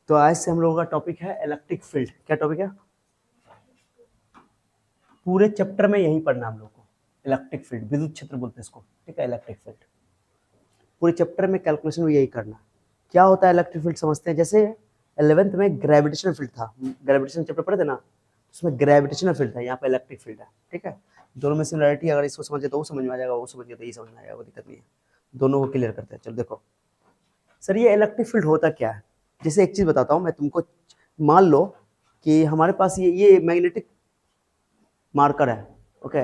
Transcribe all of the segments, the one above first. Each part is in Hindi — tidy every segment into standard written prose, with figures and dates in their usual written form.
तो आज से हम लोगों का टॉपिक है इलेक्ट्रिक फील्ड। क्या टॉपिक है? पूरे चैप्टर में यही पढ़ना हम लोग को, इलेक्ट्रिक फील्ड, विद्युत क्षेत्र बोलते हैं इसको, ठीक है। इलेक्ट्रिक फील्ड पूरे चैप्टर में कैलकुलेशन में यही करना। क्या होता है इलेक्ट्रिक फील्ड समझते हैं। जैसे 11th में ग्रेविटेशनल फील्ड था, ग्रेविटेशन चैप्टर पढ़े थे ना, उसमें ग्रेविटेशनल फील्ड था, यहाँ पे इलेक्ट्रिक फील्ड है, ठीक है। दोनों में सिमिलरिटी, अगर इसको समझे तो वो समझ में आ जाएगा, वो समझिए तो ये समझ में आ जाएगा, दिक्कत नहीं है। दोनों को क्लियर करते हैं। चलो देखो सर, ये इलेक्ट्रिक फील्ड होता क्या है। जैसे एक चीज बताता हूँ मैं तुमको, मान लो कि हमारे पास ये मैग्नेटिक मार्कर है, ओके।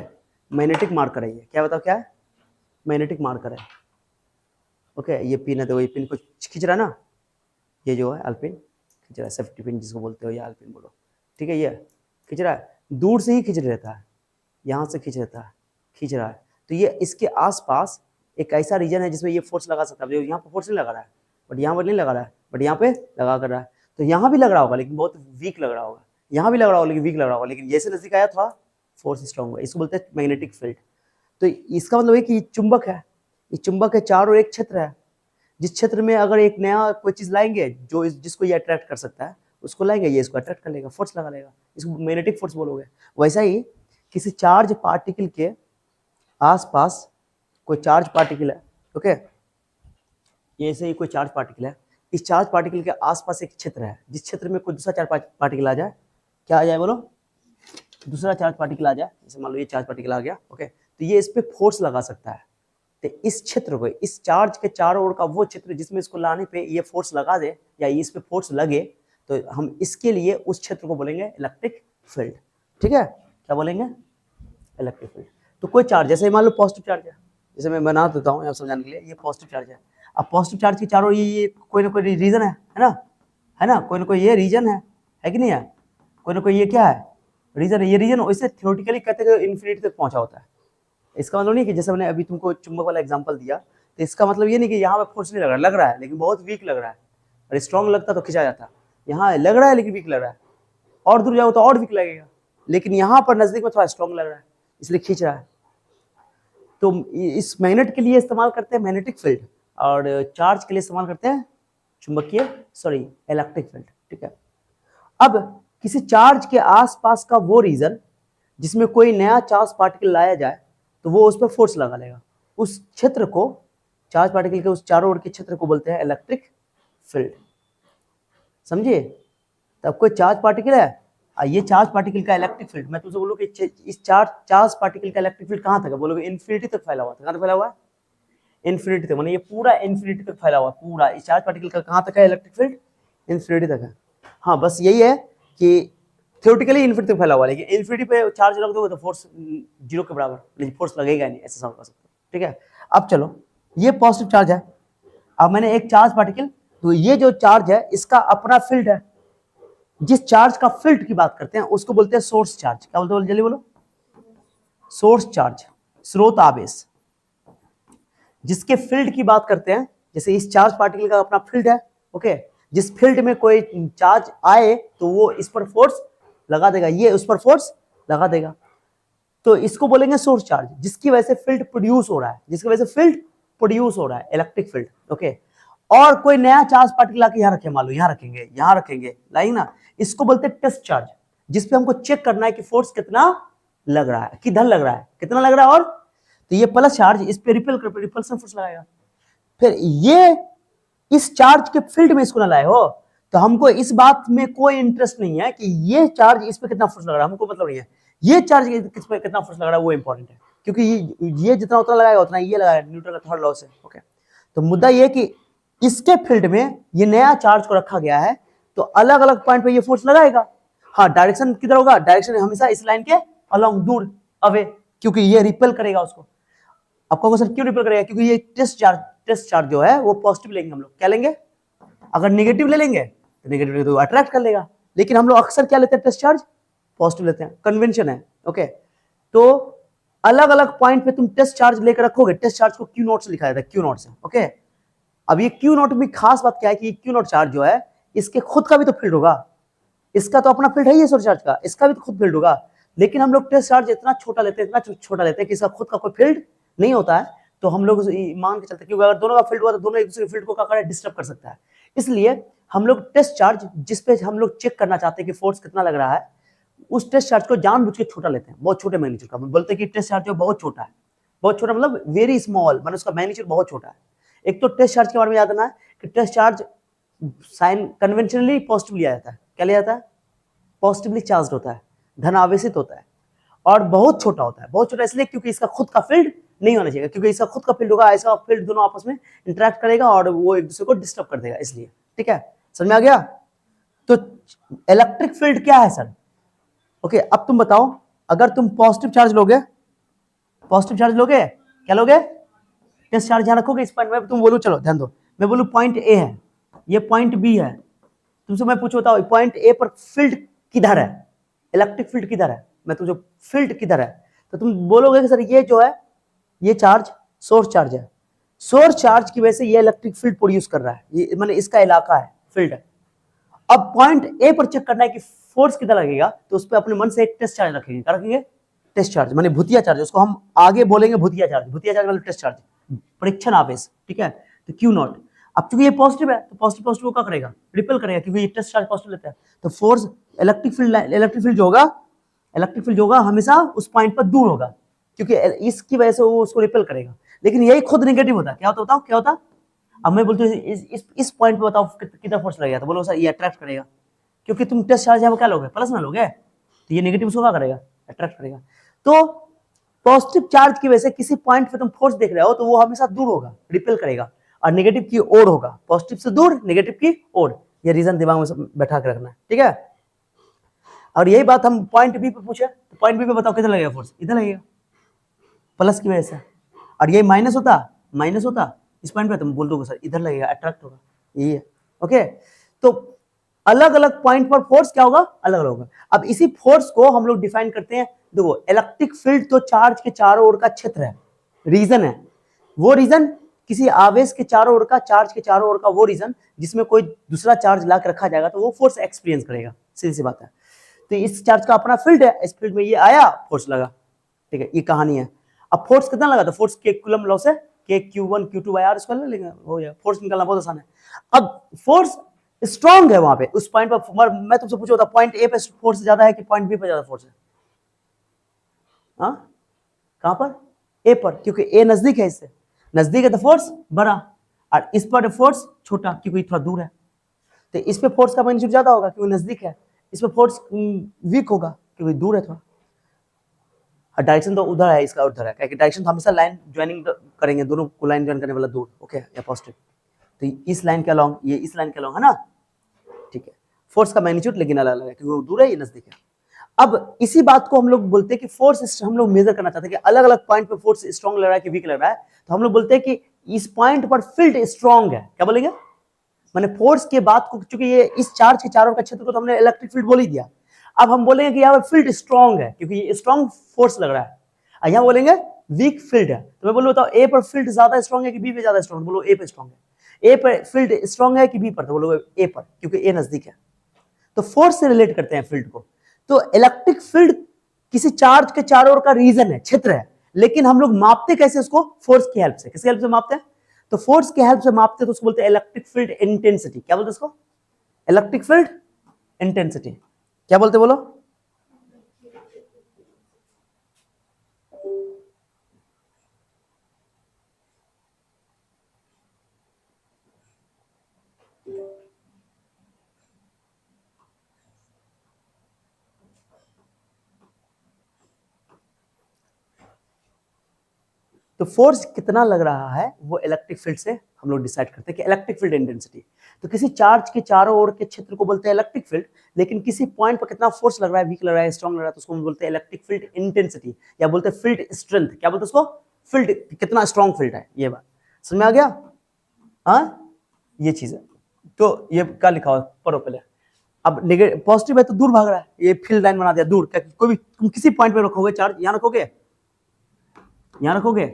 मैग्नेटिक मार्कर है, ये क्या बताओ क्या है? मैग्नेटिक मार्कर है, ओके। ये पिन है, तो ये पिन को खींच रहा है ना, ये जो है अल्पिन खींच रहा है, सेफ्टी पिन जिसको बोलते हो या अल्पिन बोलो, ठीक है। ये खींच रहा है, दूर से ही खींच रहता है, यहाँ से खींच रहता है, खींच रहा है। तो ये इसके आसपास एक ऐसा रीजन है जिसमें ये फोर्स लगा सकता है। जो यहाँ पर फोर्स नहीं लगा रहा है, बट यहाँ पर नहीं लगा रहा है, बट यहाँ पे लगा कर रहा है। तो यहाँ भी लग रहा होगा लेकिन बहुत वीक लग रहा होगा, यहाँ भी लग रहा होगा लेकिन वीक लग रहा होगा, लेकिन जैसे नजदीक आया थोड़ा फोर्स स्ट्रॉन्ग हुआ। इसको बोलते हैं मैग्नेटिक फील्ड। तो इसका मतलब है कि चुंबक है, ये चुंबक के चारों एक क्षेत्र है, जिस क्षेत्र में अगर एक नया कोई चीज लाएंगे जो जिसको ये अट्रैक्ट कर सकता है, उसको लाएंगे, ये इसको अट्रैक्ट कर लेगा, फोर्स लगा लेगा, इसको मैग्नेटिक फोर्स बोलोगे। वैसा ही किसी चार्ज पार्टिकल के आसपास कोई चार्ज पार्टिकल है, ओके, ये ऐसे ही कोई चार्ज पार्टिकल है, इस चार्ज पार्टिकल के आसपास एक क्षेत्र है, जिस क्षेत्र में कोई दूसरा चार्ज पार्टिकल आ जाए, क्या आ जाए बोलो? दूसरा चार्ज पार्टिकल आ जाए, जैसे मान लो ये चार्ज पार्टिकल आ गया, ओके, तो ये इस पे फोर्स लगा सकता है। तो इस क्षेत्र को, इस चार्ज के चारों ओर का वो क्षेत्र जिसमें इसको लाने पे ये फोर्स लगा दे या इस पे फोर्स लगे, तो हम इसके लिए उस क्षेत्र को बोलेंगे इलेक्ट्रिक फील्ड, ठीक है। क्या बोलेंगे? Electric field. तो कोई चार्ज, जैसे मान लो पॉजिटिव चार्ज है, जैसे मैं बना देता हूँ यहाँ समझाने के लिए, ये पॉजिटिव चार्ज है। अब पॉजिटिव चार्ज के चारों ये कोई ना कोई रीजन है ना, है ना, कोई ना कोई ये रीजन है कि नहीं है? कोई ना कोई ये क्या है? रीजन है। ये रीजन वैसे थ्योरेटिकली कहते हैं इन्फिनिटी तक पहुंचा होता है। इसका मतलब नहीं कि जैसे मैंने अभी तुमको चुंबक वाला एग्जांपल दिया, तो इसका मतलब ये नहीं कि यहाँ पे फोर्स नहीं लग रहा है लेकिन बहुत वीक लग रहा है, और स्ट्रॉन्ग लगता तो खिंचा जाता। यहाँ लग रहा है लेकिन वीक लग रहा है, और दूर जाओ तो और वीक लगेगा, लेकिन यहाँ पर नजदीक में थोड़ा स्ट्रॉन्ग लग रहा है, इसलिए खींच रहा है। तो इस मैग्नेट के लिए इस्तेमाल करते हैं मैग्नेटिक फील्ड, और चार्ज के लिए इस्तेमाल करते हैं चुंबकीय, सॉरी, इलेक्ट्रिक फील्ड, ठीक है। अब किसी चार्ज के आसपास का वो रीजन जिसमें कोई नया चार्ज पार्टिकल लाया जाए, तो वो उस पर फोर्स लगा लेगा। उस क्षेत्र को, चार्ज पार्टिकल के उस चारों ओर के क्षेत्र को बोलते हैं इलेक्ट्रिक फील्ड, समझिए। तब कोई चार्ज पार्टिकल है, ये चार्ज पार्टिकल का इलेक्ट्रिक फील्ड, मैं तुमसे बोलूं कि इस चार्ज पार्टिकल का इलेक्ट्रिक फील्ड कहां तक है, बोलोगे इन्फिनिटी तक फैला हुआ है। कहां तक फैला हुआ है? इन्फिनिटी तक, माने ये पूरा इन्फिनिटी तक फैला हुआ है। पूरा इस चार्ज पार्टिकल का कहां तक है इलेक्ट्रिक फील्ड? इन्फिनिटी तक है। हाँ, बस यही है कि थ्योरेटिकली इन्फिनिटी तक फैला हुआ है, लेकिन इन्फिनिटी पे चार्ज रख दोगे तो फोर्स जीरो के बराबर, लेकिन फोर्स लगेगा नहीं, ऐसा समझ सकते हो, ठीक है। अब चलो, ये पॉजिटिव चार्ज है। अब मैंने एक चार्ज पार्टिकल, तो ये जो चार्ज है इसका अपना फील्ड है। जिस चार्ज का फील्ड की बात करते हैं उसको बोलते हैं सोर्स चार्ज। क्या बोलते हैं जल्दी बोलो? सोर्स चार्ज, स्रोत आवेश। जिसके फील्ड की बात करते हैं, जैसे इस चार्ज पार्टिकल का अपना फील्ड है, ओके, जिस फील्ड में कोई चार्ज आए तो वो इस पर फोर्स लगा देगा, ये उस पर फोर्स लगा देगा, तो इसको बोलेंगे सोर्स चार्ज। जिसकी वजह से फील्ड प्रोड्यूस हो रहा है, जिसकी वजह से फील्ड प्रोड्यूस हो रहा है, इलेक्ट्रिक फील्ड, ओके। और कोई नया चार्ज पार्टिकल आके यहाँ रखे, मान लो यहाँ रखेंगे लाइन ना, इसको बोलते हैं टेस्ट चार्ज, जिसपे हमको चेक करना है कि फोर्स कितना लग रहा है, किधर लग रहा है, कितना लग रहा है। और तो ये प्लस चार्ज इस पे रिपल्सन फोर्स लगाएगा। फिर ये इस चार्ज के फील्ड में इसको ना लाए हो, तो हमको इस बात में कोई इंटरेस्ट नहीं है कि ये चार्ज इस पे कितना फोर्स लग रहा है, हमको मतलब नहीं है ये चार्ज किस पे कितना फोर्स लग रहा है, वो इंपॉर्टेंट है, क्योंकि ये जितना उतना लगाएगा उतना ये लगाएगा, न्यूटन का थर्ड लॉ से, ओके। तो मुद्दा ये कि इसके फील्ड में ये नया चार्ज को रखा गया है, तो अलग अलग पॉइंट पे ये फोर्स लगाएगा। हाँ, डायरेक्शन किधर होगा? डायरेक्शन हमेशा इस लाइन के अलोंग, दूर, अवे, क्योंकि ये रिपेल करेगा उसको। आपको क्वेश्चन क्यों रिपेल करेगा? क्योंकि ये टेस्ट चार्ज जो है वो पॉजिटिव लेंगे हम लोग। क्या लेंगे? अगर नेगेटिव ले लेंगे तो नेगेटिव तो अट्रैक्ट कर लेगा, लेकिन हम लोग अक्सर क्या लेते हैं? टेस्ट चार्ज पॉजिटिव लेते हैं, कन्वेंशन है, ओके। तो अलग अलग पॉइंट पे तुम टेस्ट चार्ज लेकर रखोगे, टेस्ट चार्ज को क्यू नॉट से लिखा जाता है, क्यू नॉट से, ओके। अब ये क्यू नॉट में खास बात क्या है कि क्यू नॉट चार्ज जो है इसके खुद का भी तो फील्ड होगा, इसका तो अपना फील्ड है ही सोर्स चार्ज का, इसका भी तो खुद फील्ड होगा, लेकिन हम लोग टेस्ट चार्ज इतना छोटा लेते हैं कि इसका खुद का कोई फील्ड नहीं होता है, तो हम लोग मान के चलते, क्योंकि अगर दोनों का फील्ड हुआ तो दोनों एक दूसरे फील्ड को क्या करे? डिस्टर्ब कर सकता है। इसलिए हम लोग टेस्ट चार्ज जिस पे हम लोग चेक करना चाहते हैं कि फोर्स कितना लग रहा है, उस टेस्ट चार्ज को जानबूझ के छोटा लेते हैं, बहुत छोटे मैग्नीट्यूड का। बोलते हैं कि टेस्ट चार्ज जो बहुत छोटा है, बहुत छोटा मतलब वेरी स्मॉल, मतलब उसका मैग्नीट्यूड बहुत छोटा है। एक तो टेस्ट चार्ज के बारे में याद रखना है कि test charge sign conventionally positive लिया जाता है। क्या लिया जाता है? पॉजिटिवली चार्ज होता है, धन आवेशित होता है, और बहुत छोटा होता है। बहुत छोटा इसलिए क्योंकि इसका खुद का फील्ड नहीं होना चाहिए, क्योंकि इसका खुद का फील्ड होगा, इसका फील्ड दोनों आपस में इंटरेक्ट करेगा और वो एक दूसरे को डिस्टर्ब कर देगा, इसलिए। ठीक है, समझ में आ गया? तो इलेक्ट्रिक फील्ड क्या है सर? ओके, अब तुम बताओ, अगर तुम पॉजिटिव चार्ज लोगे, पॉजिटिव चार्ज लोगे, क्या लोगे? टेस्ट चार्ज यहां रखोगे इस पॉइंट में। तुम बोलो, चलो ध्यान दो, मैं बोलूं पॉइंट ए है, ये पॉइंट बी है, तुमसे मैं पूछो बताओ पॉइंट ए पर फील्ड किधर है, इलेक्ट्रिक फील्ड किधर है? मैं तुझे फील्ड किधर है, तो तुम बोलोगे कि सर ये जो है ये चार्ज सोर्स चार्ज है, सोर्स चार्ज की वजह से ये इलेक्ट्रिक फील्ड प्रोड्यूस कर रहा है, ये मतलब इसका इलाका है, फील्ड है। अब पॉइंट ए पर चेक करना है कि फोर्स कितना लगेगा, तो उस पर अपने मन से एक टेस्ट चार्ज रखेंगे। क्या रखेंगे? टेस्ट चार्ज, माने भूतिया चार्ज, उसको हम आगे बोलेंगे भूतिया चार्ज। भूतिया चार्ज मतलब टेस्ट चार्ज, परीक्षण आवेश। ठीक है, तो क्यू नॉट। अब चूंकि ये पॉजिटिव है तो पॉजिटिव पॉजिटिव को क्या करेगा? रिपेल करेगा, क्योंकि ये टेस्ट चार्ज पॉजिटिव लेता है। तो फोर्स इलेक्ट्रिक फील्ड जो होगा, इलेक्ट्रिक फील्ड जो होगा हमेशा उस पॉइंट पर दूर होगा, क्योंकि इसकी वजह से वो उसको रिपेल करेगा। लेकिन यही खुद नेगेटिव होता है। क्या होता? बताओ क्या होता? अब मैं बोलती हूँ इस पॉइंट पे बताओ कितना फोर्स लगेगा, तो बोलो सर ये अट्रैक्ट करेगा, क्योंकि तुम टेस्ट चार्ज यहाँ क्या लोगे? प्लस ना लोगे, तो ये नेगेटिव उसको क्या करेगा? अट्रैक्ट करेगा। तो पॉजिटिव चार्ज की वजह से किसी पॉइंट पे तुम फोर्स देख रहे हो तो वो हमेशा दूर होगा, रिपेल करेगा, और नेगेटिव की ओर होगा, पॉजिटिव से दूर, नेगेटिव की ओर। ये रीजन दिमाग में बैठा के रखना है, ठीक है? और यही बात हम पॉइंट बी पे पूछे, तो पॉइंट बी पे बताओ कितना लगेगा फोर्स? इधर लगेगा, प्लस की वजह से। और ये माइनस होता इस पॉइंट पे, तुम बोल दोगे सर इधर लगेगा, अट्रैक्ट होगा, यही है। ओके, तो अलग अलग पॉइंट पर फोर्स क्या होगा? अलग अलग होगा। अब इसी फोर्स को हम लोग डिफाइन करते हैं, देखो इलेक्ट्रिक फील्ड तो चार्ज के चारों ओर का क्षेत्र है, रीजन है। वो रीजन किसी आवेश के चारों ओर का, चार्ज के चारों ओर का वो रीजन जिसमें कोई दूसरा चार्ज ला के रखा जाएगा तो वो फोर्स एक्सपीरियंस करेगा, सीधी सी बात है। तो इस चार्ज का अपना फील्ड है, इस फील्ड में ये आया, फोर्स लगा। ठीक है, ये कहानी है। अब फोर्स कितना लगा? तो फोर्स के कूलम लॉ से के Q1 Q2 by R square ले लेंगे, हो गया। फोर्स निकालना बहुत आसान है। अब फोर्स स्ट्रांग है वहां पे, उस पॉइंट पर। मैं तुमसे पूछा था पॉइंट ए पे फोर्स ज्यादा है कि पॉइंट बी पे ज्यादा फोर्स है? हाँ, कहां पर? ए पर, क्योंकि ए नजदीक है, इससे नजदीक है तो फोर्स बड़ा, और इस पर फोर्स छोटा क्योंकि थोड़ा दूर है। तो इस पे फोर्स का मैग्नीट्यूड ज्यादा होगा क्योंकि नजदीक है, इस पे फोर्स वीक होगा क्योंकि दूर है थोड़ा। डायरेक्शन तो उधर है, इसका उधर है, क्योंकि डायरेक्शन तो हमेशा लाइन ज्वाइनिंग करेंगे, दोनों को लाइन ज्वाइन करने वाला दूर, ओके, या पॉजिटिव। तो इस लाइन के अलॉन्ग, ये इस लाइन के अलॉन्ग है ना, ठीक है। फोर्स का मैग्नीट्यूड लेकिन अलग अलग है क्योंकि वो दूर है, ये नजदीक है। अब इसी बात को हम लोग बोलते हैं कि फोर्स हम लोग मेजर करना चाहते हैं कि अलग अलग पॉइंट पे फोर्स स्ट्रांग लग रहा है कि वीक लग रहा है, तो हम लोग बोलते हैं कि इस पॉइंट पर फील्ड स्ट्रांग है। क्या बोलेंगे? मैंने फोर्स के बात को, चूंकि ये इस चार्ज के चारों का क्षेत्र को तो हमने इलेक्ट्रिक फील्ड बोल ही दिया। अब हम बोलेंगे कि यहाँ पर फील्ड स्ट्रांग है क्योंकि ये स्ट्रांग फोर्स लग रहा है, और यहाँ बोलेंगे वीक फील्ड है। तो मैं बोलूँ बताओ ए पर फील्ड ज्यादा स्ट्रांग है कि बी पे ज्यादा स्ट्रांग? बोलो ए पे स्ट्रांग है। ए पर फील्ड स्ट्रांग है कि बी पर? तो बोलो ए पर, क्योंकि ए नजदीक है। तो फोर्स से रिलेट करते हैं फील्ड को। तो इलेक्ट्रिक फील्ड किसी चार्ज के चारों ओर का रीजन है, क्षेत्र है, लेकिन हम लोग मापते कैसे उसको? फोर्स की हेल्प से। किसकी हेल्प से मापते हैं? तो फोर्स की हेल्प से मापते हैं, तो उसको बोलते हैं इलेक्ट्रिक फील्ड इंटेंसिटी। क्या बोलते हैं उसको? Electric field intensity. क्या बोलते बोलो? तो फोर्स कितना लग रहा है वो इलेक्ट्रिक फील्ड से हम लोग डिसाइड करते हैं कि इलेक्ट्रिक फील्ड इंटेंसिटी। तो किसी चार्ज के चारों ओर के क्षेत्र को बोलते हैं इलेक्ट्रिक फील्ड, लेकिन किसी पॉइंट पर कितना फोर्स लग रहा है, वीक लग रहा है, स्ट्रांग लग रहा है, तो उसको हम बोलते हैं इलेक्ट्रिक फील्ड इंटेंसिटी, या बोलते हैं फील्ड स्ट्रेंथ। क्या बोलते हैं उसको? फील्ड कितना स्ट्रांग फील्ड है। ये बात समझ में आ गया? हाँ, ये चीज है। तो ये क्या लिखा हुआ पढ़ो पहले। अब नेगेटिव पॉजिटिव है तो दूर भाग रहा है, ये फील्ड लाइन बना दिया दूर। कोई भी तुम किसी पॉइंट पे रखोगे चार्ज, यहां रखोगे, यहां रखोगे,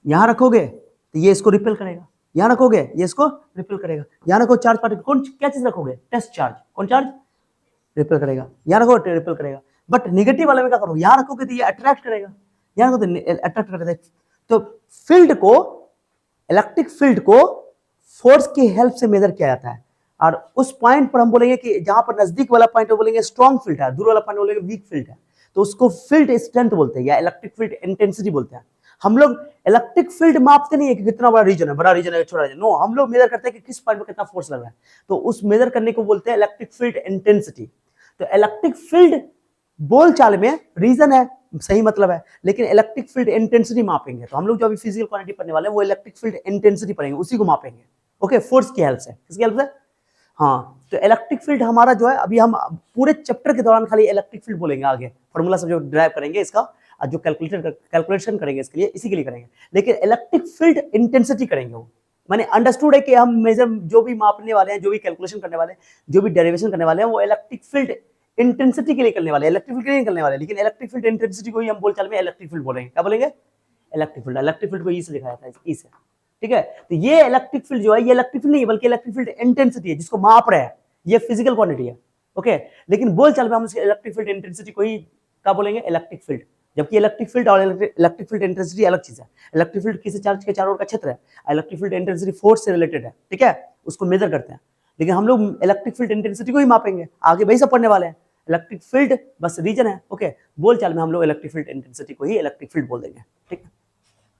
यहां रखोगे तो ये इसको रिपेल करेगा, यहां रखोगे ये इसको रिपेल करेगा। यहां रखो चार्ज पार्टिकल, कौन क्या चीज रखोगे? Test charge. कौन चार्ज? रिपेल करेगा। यहां रखो रिपेल करेगा। बट नेगेटिव वाले में क्या करोगे? यहां रखोगे तो ये अट्रैक्ट करेगा, यहां रखो तो अट्रैक्ट करेगा। तो फील्ड को, इलेक्ट्रिक फील्ड को फोर्स की हेल्प से मेजर किया जाता है, और उस पॉइंट पर हम बोलेंगे कि जहां पर नजदीक वाला पॉइंट है बोलेंगे स्ट्रॉन्ग फील्ड है, दूर वाला पॉइंट बोलेंगे वीक फील्ड है, तो उसको फील्ड स्ट्रेंथ बोलते हैं या इलेक्ट्रिक फील्ड इंटेंसिटी बोलते हैं। हम लोग इलेक्ट्रिक फील्ड मापते नहीं है कि कितना बड़ा रीजन है, बड़ा रीजन है छोटा रीजन, नो, हम लोग मेजर करते हैं कि किस पॉइंट पर कितना फोर्स लग रहा है, तो उस मेजर करने को बोलते हैं इलेक्ट्रिक फील्ड इंटेंसिटी। तो इलेक्ट्रिक फील्ड बोल चाल में रीजन है, सही मतलब है, लेकिन इलेक्ट्रिक फील्ड इंटेंसिटी मापेंगे, तो हम लोग जो अभी फिजिकल क्वांटिटी पढ़ने वाले हैं वो इलेक्ट्रिक फील्ड इंटेंसिटी पढ़ेंगे, उसी को मापेंगे। ओके, फोर्स की हेल्प से, किसकी हेल्प से? हाँ, तो इलेक्ट्रिक फील्ड हमारा जो है, अभी हम पूरे चैप्टर के दौरान खाली इलेक्ट्रिक फील्ड बोलेंगे, आगे फॉर्मूला सब जो ड्राइव करेंगे इसका, जो कैलकुलेशन करेंगे इसके लिए, इसी के लिए करेंगे, लेकिन इलेक्ट्रिक फील्ड इंटेंसिटी करेंगे वो। मैंने अंडरस्टूड है कि हम मेजर जो भी मापने वाले हैं, जो भी कैलकुलेशन करने वाले हैं, जो भी डेरिवेशन करने वाले हैं, वो इलेक्ट्रिक फील्ड इंटेंसिटी के लिए करने वाले, इलेक्ट्रिक फील्ड के लिए करने वाले, लेकिन इलेक्ट्रिक फील्ड इंटेंसिटी को ही हम बोलचाल में इलेक्ट्रिक फील्ड बोलेंगे। क्या बोलेंगे? Electric field. इलेक्ट्रिक फील्ड को ई से लिखा जाता है, ई से, ठीक है। तो ये इलेक्ट्रिक फील्ड जो है, ये इलेक्ट्रिक फील्ड नहीं है, बल्कि इलेक्ट्रिक फील्ड इंटेंसिटी है, जिसको माप रहे हैं, ये फिजिकल क्वांटिटी है। ओके, लेकिन बोलचाल में हम इसके इलेक्ट्रिक फील्ड इंटेंसिटी को ही क्या बोलेंगे? Electric field. जबकि इलेक्ट्रिक फील्ड और इलेक्ट्रिक फील्ड इंटेंसिटी अलग चीज है। इलेक्ट्रिक फील्ड किसी चार्ज के चारों ओर का क्षेत्र है, इलेक्ट्रिक फील्ड इंटेंसिटी फोर्स से रिलेटेड है, ठीक है, उसको मेजर करते हैं, लेकिन हम लोग इलेक्ट्रिक फील्ड इंटेंसिटी को ही मापेंगे, आगे वही सब पढ़ने वाले हैं। इलेक्ट्रिक फील्ड बस रीजन है, ओके, बोलचाल में हम लोग इलेक्ट्रिक फील्ड इंटेंसिटी को ही इलेक्ट्रिक फील्ड बोल देंगे, ठीक है।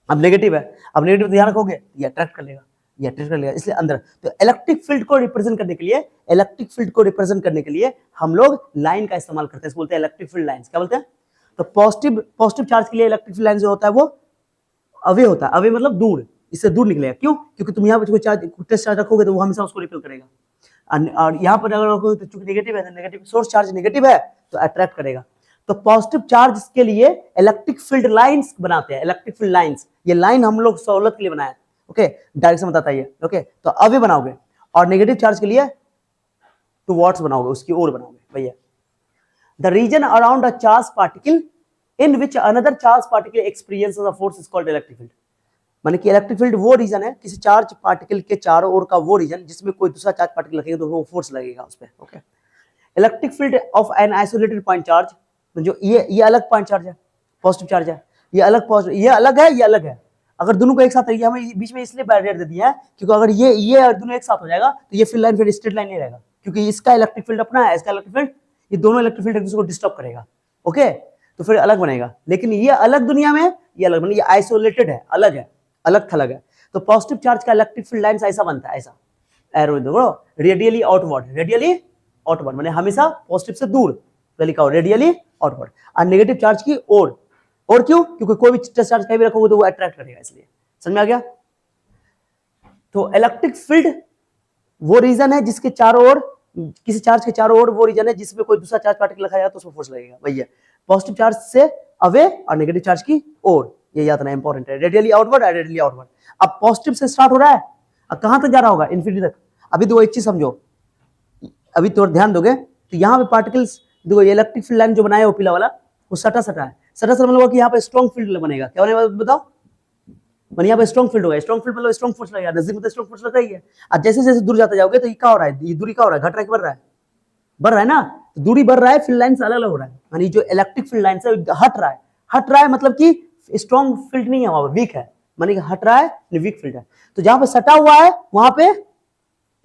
अब नेगेटिव है, अब नेगेटिव ध्यान रखोगे, ये अट्रैक्ट कर लेगा, ये अट्रैक्ट कर लेगा, इसलिए अंदर। तो इलेक्ट्रिक फील्ड को रिप्रेजेंट करने के लिए, इलेक्ट्रिक फील्ड को रिप्रेजेंट करने के लिए हम लोग लाइन का इस्तेमाल करते हैं, बोलते हैं इलेक्ट्रिक फील्ड लाइंस। क्या बोलते हैं? तो पॉजिटिव चार्ज के लिए इलेक्ट्रिक फील्ड लाइन जो होता है वो अवे होता है, अवे मतलब दूर, इससे दूर निकलेगा। क्यों? क्योंकि तुम यहाँ पे कोई चार्ज, टेस्ट चार्ज रखोगे तो वो हमेशा उसको रिपेल करेगा, और यहाँ पर अगर रखोगे तो चूंकि नेगेटिव है, तो नेगेटिव सोर्स चार्ज नेगेटिव है तो अट्रैक्ट करेगा। तो पॉजिटिव चार्ज के लिए इलेक्ट्रिक फील्ड लाइंस बनाते हैं, इलेक्ट्रिक फील्ड लाइंस, ये लाइन हम लोग सहूलत के लिए बनाए, ओके, डायरेक्शन बताता है ये, ओके। तो अवे बनाओगे, और नेगेटिव चार्ज के लिए टुवर्ड्स बनाओगे, उसकी ओर बनाओगे भैया। The region around a charge particle in which another charge particle experiences a force is called electric field. माने कि इलेक्ट्रिक फील्ड वो रीजन है, किसी चार्ज पार्टिकल के चारों ओर का वो रीजन जिसमें कोई दूसरा चार्ज पार्टिकल लगेगा तो वो फोर्स लगेगा उस पर, okay. Electric field of an isolated point charge, जो ये अलग पॉइंट चार्ज है, पॉजिटिव चार्ज है, ये अलग पॉजिटिव, ये अलग है, ये अलग है। अगर दोनों को एक साथ रहिए, हमें बीच में इसलिए बैरियर दे दिया है क्योंकि अगर ये और दोनों एक साथ हो जाएगा तो ये फील्ड लाइन फिर स्ट्रेट लाइन नहीं रहेगा, क्योंकि इसका इलेक्ट्रिक फील्ड अपना है, इसका इलेक्ट्रिक फील्ड, ये दोनों इलेक्ट्रिक फील्ड एक दूसरे को डिस्टर्ब करेगा, ओके, तो फिर अलग बनेगा। लेकिन ये अलग दुनिया में, ये अलग बने, ये आइसोलेटेड है, अलग है, अलग थलग है। तो पॉजिटिव चार्ज का इलेक्ट्रिक फील्ड लाइन ऐसा बनता है, ऐसा एरो देखो, रेडियली आउटवर्ड, रेडियली आउटवर्ड माने हमेशा पॉजिटिव से दूर, तो लिखा हो रेडियली आउटवर्ड, और नेगेटिव चार्ज की ओर। और क्यों? क्योंकि कोई भी चार्ज कहीं भी रखोगे तो वो अट्रैक्ट करेगा, इसलिए। समझ में आ गया? तो इलेक्ट्रिक फील्ड वो रीजन है जिसके चारों ओर, किसी चार्ज के चारों ओर वो रीजन है जिसमें कोई दूसरा चार्ज पार्टिकल रखा जाए तो उसमें फोर्स लगेगा, वही है। पॉजिटिव चार्ज से अवे और नेगेटिव चार्ज की ओर, ये याद रखना इंपॉर्टेंट है, रेडियली आउटवर्ड और रेडियली आउटवर्ड। अब पॉजिटिव से स्टार्ट हो रहा है, अब कहां तक जा रहा होगा? इन्फिनिटी तक। अभी तो एक चीज समझो, अभी तो ध्यान दोगे तो यहाँ पे पार्टिकल्स देखो, ये इलेक्ट्रिक फील्ड लाइन जो बनाया है वो पीला वाला, वो सटा सटा है, सटा सटा मतलब कि यहाँ पे स्ट्रॉन्ग फील्ड बनेगा। क्या बनेगा बताओ? मैंने यहाँ पे स्ट्रॉन्ग फील्ड होगा, स्ट्रॉन्ग फील्ड मतलब स्ट्रॉन्ग फोर्स लगेगा, नजदीक में तो स्ट्रॉन्ग फोर्स लग रही है। और जैसे जैसे दूर जाते जाओगे तो ये क्या हो रहा है? ये दूरी क्या हो रहा है? घट रहा है कि बढ़ रहा है? बढ़ रहा है ना, तो दूरी बढ़ रहा है, फील्ड लाइन से अलग अलग हो रहा है, यानी जो इलेक्ट्रिक फील्ड लाइन से हट रहा है, हट रहा है मतलब कि स्ट्रॉन्ग फील्ड नहीं है वहां पर, वीक है, मानी हट रहा है, वीक फील्ड है। तो जहां पे सटा हुआ है वहां पे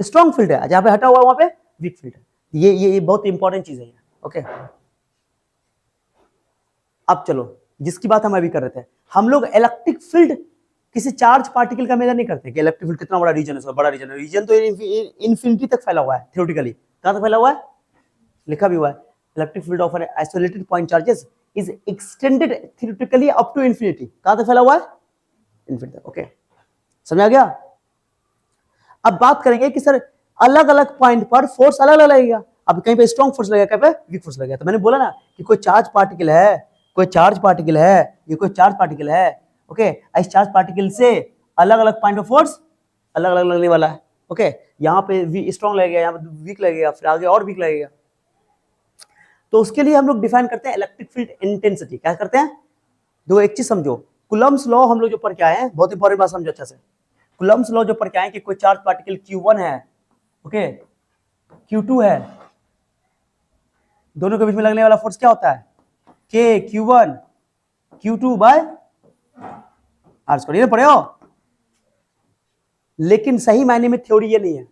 स्ट्रॉन्ग फील्ड है, जहां पे हटा हुआ है वहां पे वीक फील्ड है। ये बहुत इंपॉर्टेंट चीज है, ओके। अब चलो, जिसकी बात हम अभी कर रहे थे, हम लोग इलेक्ट्रिक फील्ड किसी चार्ज पार्टिकल का मेजर नहीं करते कि इलेक्ट्रिक फील्ड कितना बड़ा रीजन है, उसका बड़ा रीजन है, रीजन तो इन्फिनिटी तक फैला हुआ है थ्योरेटिकली। कहां तक फैला हुआ है? लिखा भी हुआ है, electric field of an isolated point charges is extended theoretically up to infinity. कहां तक फैला हुआ है? इन्फिनिटी तक, ओके, समझ आ गया? अब बात करेंगे कि सर अलग अलग पॉइंट पर फोर्स अलग अलग लगेगा। अब कहीं पे स्ट्रॉन्ग फोर्स लगेगा, कहीं पे वीक फोर्स लगेगा। तो मैंने बोला ना कि कोई चार्ज पार्टिकल है, कोई चार्ज पार्टिकल है, ये कोई चार्ज पार्टिकल है, ओके, इस चार्ज पार्टिकल से अलग अलग पॉइंट ऑफ फोर्स अलग अलग लगने वाला है, ओके। यहाँ पे स्ट्रॉन्ग लगेगा, यहाँ पे वीक लगेगा, फिर आगे और वीक लगेगा। तो उसके लिए हम लोग डिफाइन करते हैं इलेक्ट्रिक फील्ड इंटेंसिटी। क्या करते हैं? दो एक चीज समझो, कुलम्स लॉ हम लोग जो पढ़ के आए हैं, बहुत इंपॉर्टेंट बात समझो अच्छा से। कुलम्स लॉ जो पढ़ के आए कि कोई चार्ज पार्टिकल Q1 है, ओके, Q2 है, दोनों के बीच में लगने वाला फोर्स क्या होता है? K Q1 Q2 by R square. ये पढ़े हो? लेकिन सही मायने में थ्योरी ये नहीं है,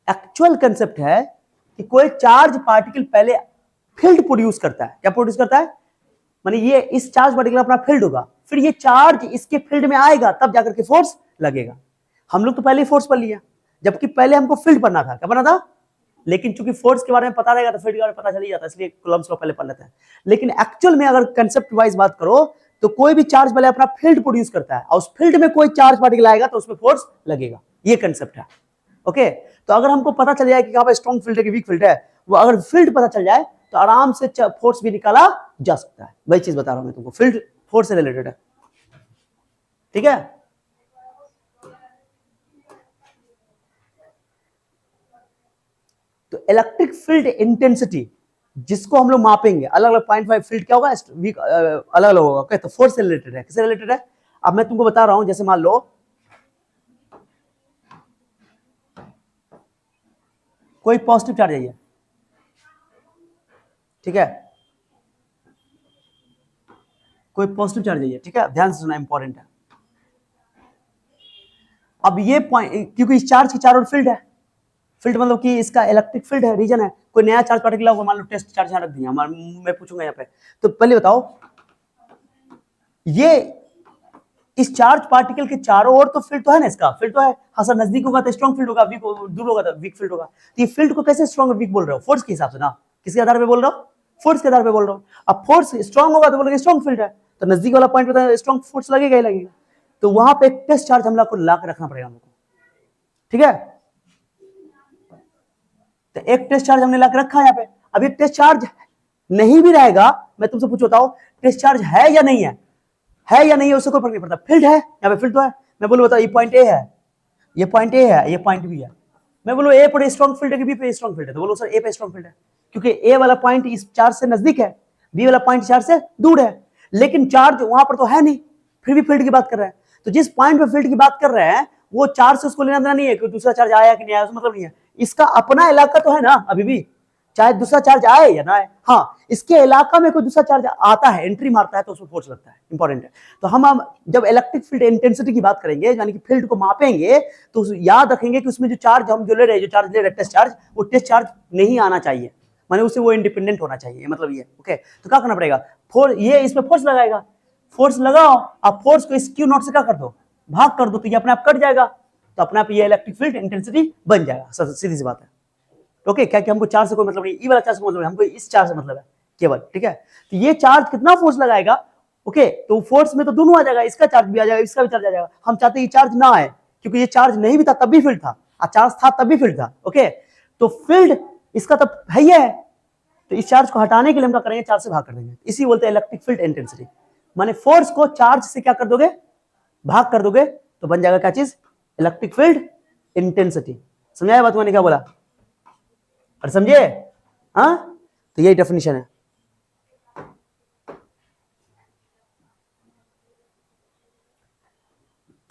एक्चुअल कंसेप्ट है कि कोई चार्ज पार्टिकल पहले फील्ड प्रोड्यूस करता है। क्या प्रोड्यूस करता है? माने ये इस चार्ज पार्टिकल अपना फील्ड होगा, फिर ये चार्ज इसके फील्ड में आएगा, तब जाकर के फोर्स लगेगा। हम लोग तो पहले ही फोर्स पढ़ लिया, जबकि पहले हमको फील्ड पढ़ना था। क्या पढ़ना था? लेकिन चूंकि फोर्स के बारे में पता रहेगा तो फील्ड के बारे में पता चल ही जाता है, इसलिए कूलम्ब्स लॉ पहले पढ़ लेते हैं। लेकिन एक्चुअल में अगर कंसेप्ट वाइज बात करो तो कोई भी चार्ज पहले अपना फील्ड प्रोड्यूस करता है और उस फील्ड में कोई चार्ज पार्टिकल आएगा तो उसमें फोर्स लगेगा। ये कंसेप्ट है। ओके, तो अगर हमको पता चल जाए कि कहां पर स्ट्रॉन्ग फील्ड है कि वीक फील्ड है, वो अगर फील्ड पता चल जाए तो आराम से फोर्स भी निकाला जा सकता है। वही चीज बता रहा हूं मैं तुमको, फील्ड फोर्स से रिलेटेड है। ठीक है, तो इलेक्ट्रिक फील्ड इंटेंसिटी जिसको हम लोग मापेंगे, अलग अलग 0.5 फील्ड क्या होगा, वीक अलग अलग होगा। ओके, तो फोर्स से रिलेटेड है। किससे रिलेटेड है? अब मैं तुमको बता रहा हूं, जैसे मान लो कोई पॉजिटिव चार्ज है, ठीक है, कोई पॉजिटिव चार्ज है, ठीक है, ध्यान से सुना, इंपॉर्टेंट है। अब ये पॉइंट, क्योंकि इस चार्ज की चारों ओर फील्ड है, फील्ड मतलब कि इसका इलेक्ट्रिक फील्ड है, रीजन है। कोई नया चार्ज पार्टिकल होगा, मान लो टेस्ट चार्ज यहां रख दिया, मैं पूछूंगा यहाँ पे, तो पहले बताओ ये इस चार्ज पार्टिकल के चारों ओर तो फील्ड तो है ना, इसका फील्ड तो है। हाँ सर, नजदीक होगा तो स्ट्रॉन्ग फील्ड होगा, वीक दूर होगा तो वीक फील्ड होगा। तो ये फील्ड को कैसे स्ट्रॉन्ग और वीक बोल रहे हो? फोर्स के हिसाब से ना, किसके आधार पे बोल रहा हूँ? फोर्स के आधार पे बोल रहा हूँ। अब फोर्स स्ट्रॉन्ग होगा तो बोलोगे स्ट्रॉन्ग फील्ड है, तो नजदीक वाला पॉइंट पे स्ट्रॉन्ग फोर्स लगेगा ही लगेगा। तो वहां पे एक टेस्ट चार्ज हम लोग को ला के रखना पड़ेगा हमको, ठीक है। तो एक टेस्ट चार्ज हमने ला के रखा है यहाँ पे। अब ये टेस्ट चार्ज नहीं भी रहेगा, मैं तुमसे पूछ बताओ टेस्ट चार्ज है या नहीं है या नहीं है, उससे कोई फर्क नहीं पड़ता। फील्ड है, यहाँ पे फील्ड तो है। मैं बोलूँ बताओ, ये पॉइंट ए है, ये पॉइंट ए है, ये पॉइंट बी है। मैं बोलूँ ए पर स्ट्रॉन्ग फील्ड है कि बी पे स्ट्रॉन्ग फील्ड है, तो बोलो सर ए पे स्ट्रॉन्ग फील्ड है, क्योंकि ए वाला पॉइंट इस चार्ज से नजदीक है, बी वाला पॉइंट चार्ज से दूर है। लेकिन चार्ज वहां पर तो है नहीं, फिर भी फील्ड की बात कर रहे हैं। तो जिस पॉइंट पे फील्ड की बात कर रहे हैं वो चार्ज से उसको लेना देना नहीं है कि दूसरा चार्ज आया कि नहीं आया, मतलब नहीं है। इसका अपना इलाका तो है ना अभी भी, चाहे दूसरा चार्ज आए या ना आए। हाँ, इसके इलाका में कोई दूसरा चार्ज आता है, एंट्री मारता है, तो उसमें फोर्स लगता है। इंपॉर्टेंट है। तो हम जब इलेक्ट्रिक फील्ड इंटेंसिटी की बात करेंगे, यानी कि फील्ड को मापेंगे, तो याद रखेंगे कि उसमें जो चार्ज हम जो ले रहे हैं, जो चार्ज ले रहे हैं टेस्ट चार्ज, वो टेस्ट चार्ज नहीं आना चाहिए, माने उससे वो इंडिपेंडेंट होना चाहिए, मतलब ये। ओके, तो क्या करना पड़ेगा? ये इसमें फोर्स लगाएगा, फोर्स लगाओ, आप फोर्स को इस क्यू नॉट से क्या कर दो, भाग कर दो, तो ये अपने आप कट जाएगा, तो अपने आप ये इलेक्ट्रिक फील्ड इंटेंसिटी बन जाएगा। सीधी सी बात है। ओके, क्या कि हमको चार्ज से कोई मतलब नहीं, ई वाला चार्ज से मतलब नहीं, हमको इस चार्ज से मतलब है केवल, ठीक है। तो ये चार्ज कितना फोर्स लगाएगा? ओके, तो फोर्स में तो दोनों आ जाएगा, इसका चार्ज भी आ जाएगा, इसका भी चार्ज आ जाएगा। हम चाहते हैं ये चार्ज ना आए, क्योंकि ये चार्ज नहीं भी था तब भी फील्ड था, और चार्ज था तब भी फील्ड था। ओके, तो फील्ड इसका तो है ही है, तो इस चार्ज को हटाने के लिए हम क्या करेंगे, चार्ज से भाग कर देंगे। इसी बोलते हैं इलेक्ट्रिक फील्ड इंटेंसिटी, माने फोर्स को चार्ज से क्या कर दोगे, भाग कर दोगे, तो बन जाएगा क्या चीज, इलेक्ट्रिक फील्ड इंटेंसिटी। समझाया बात मैंने क्या बोला? और समझे? हाँ, तो यही डेफिनेशन है।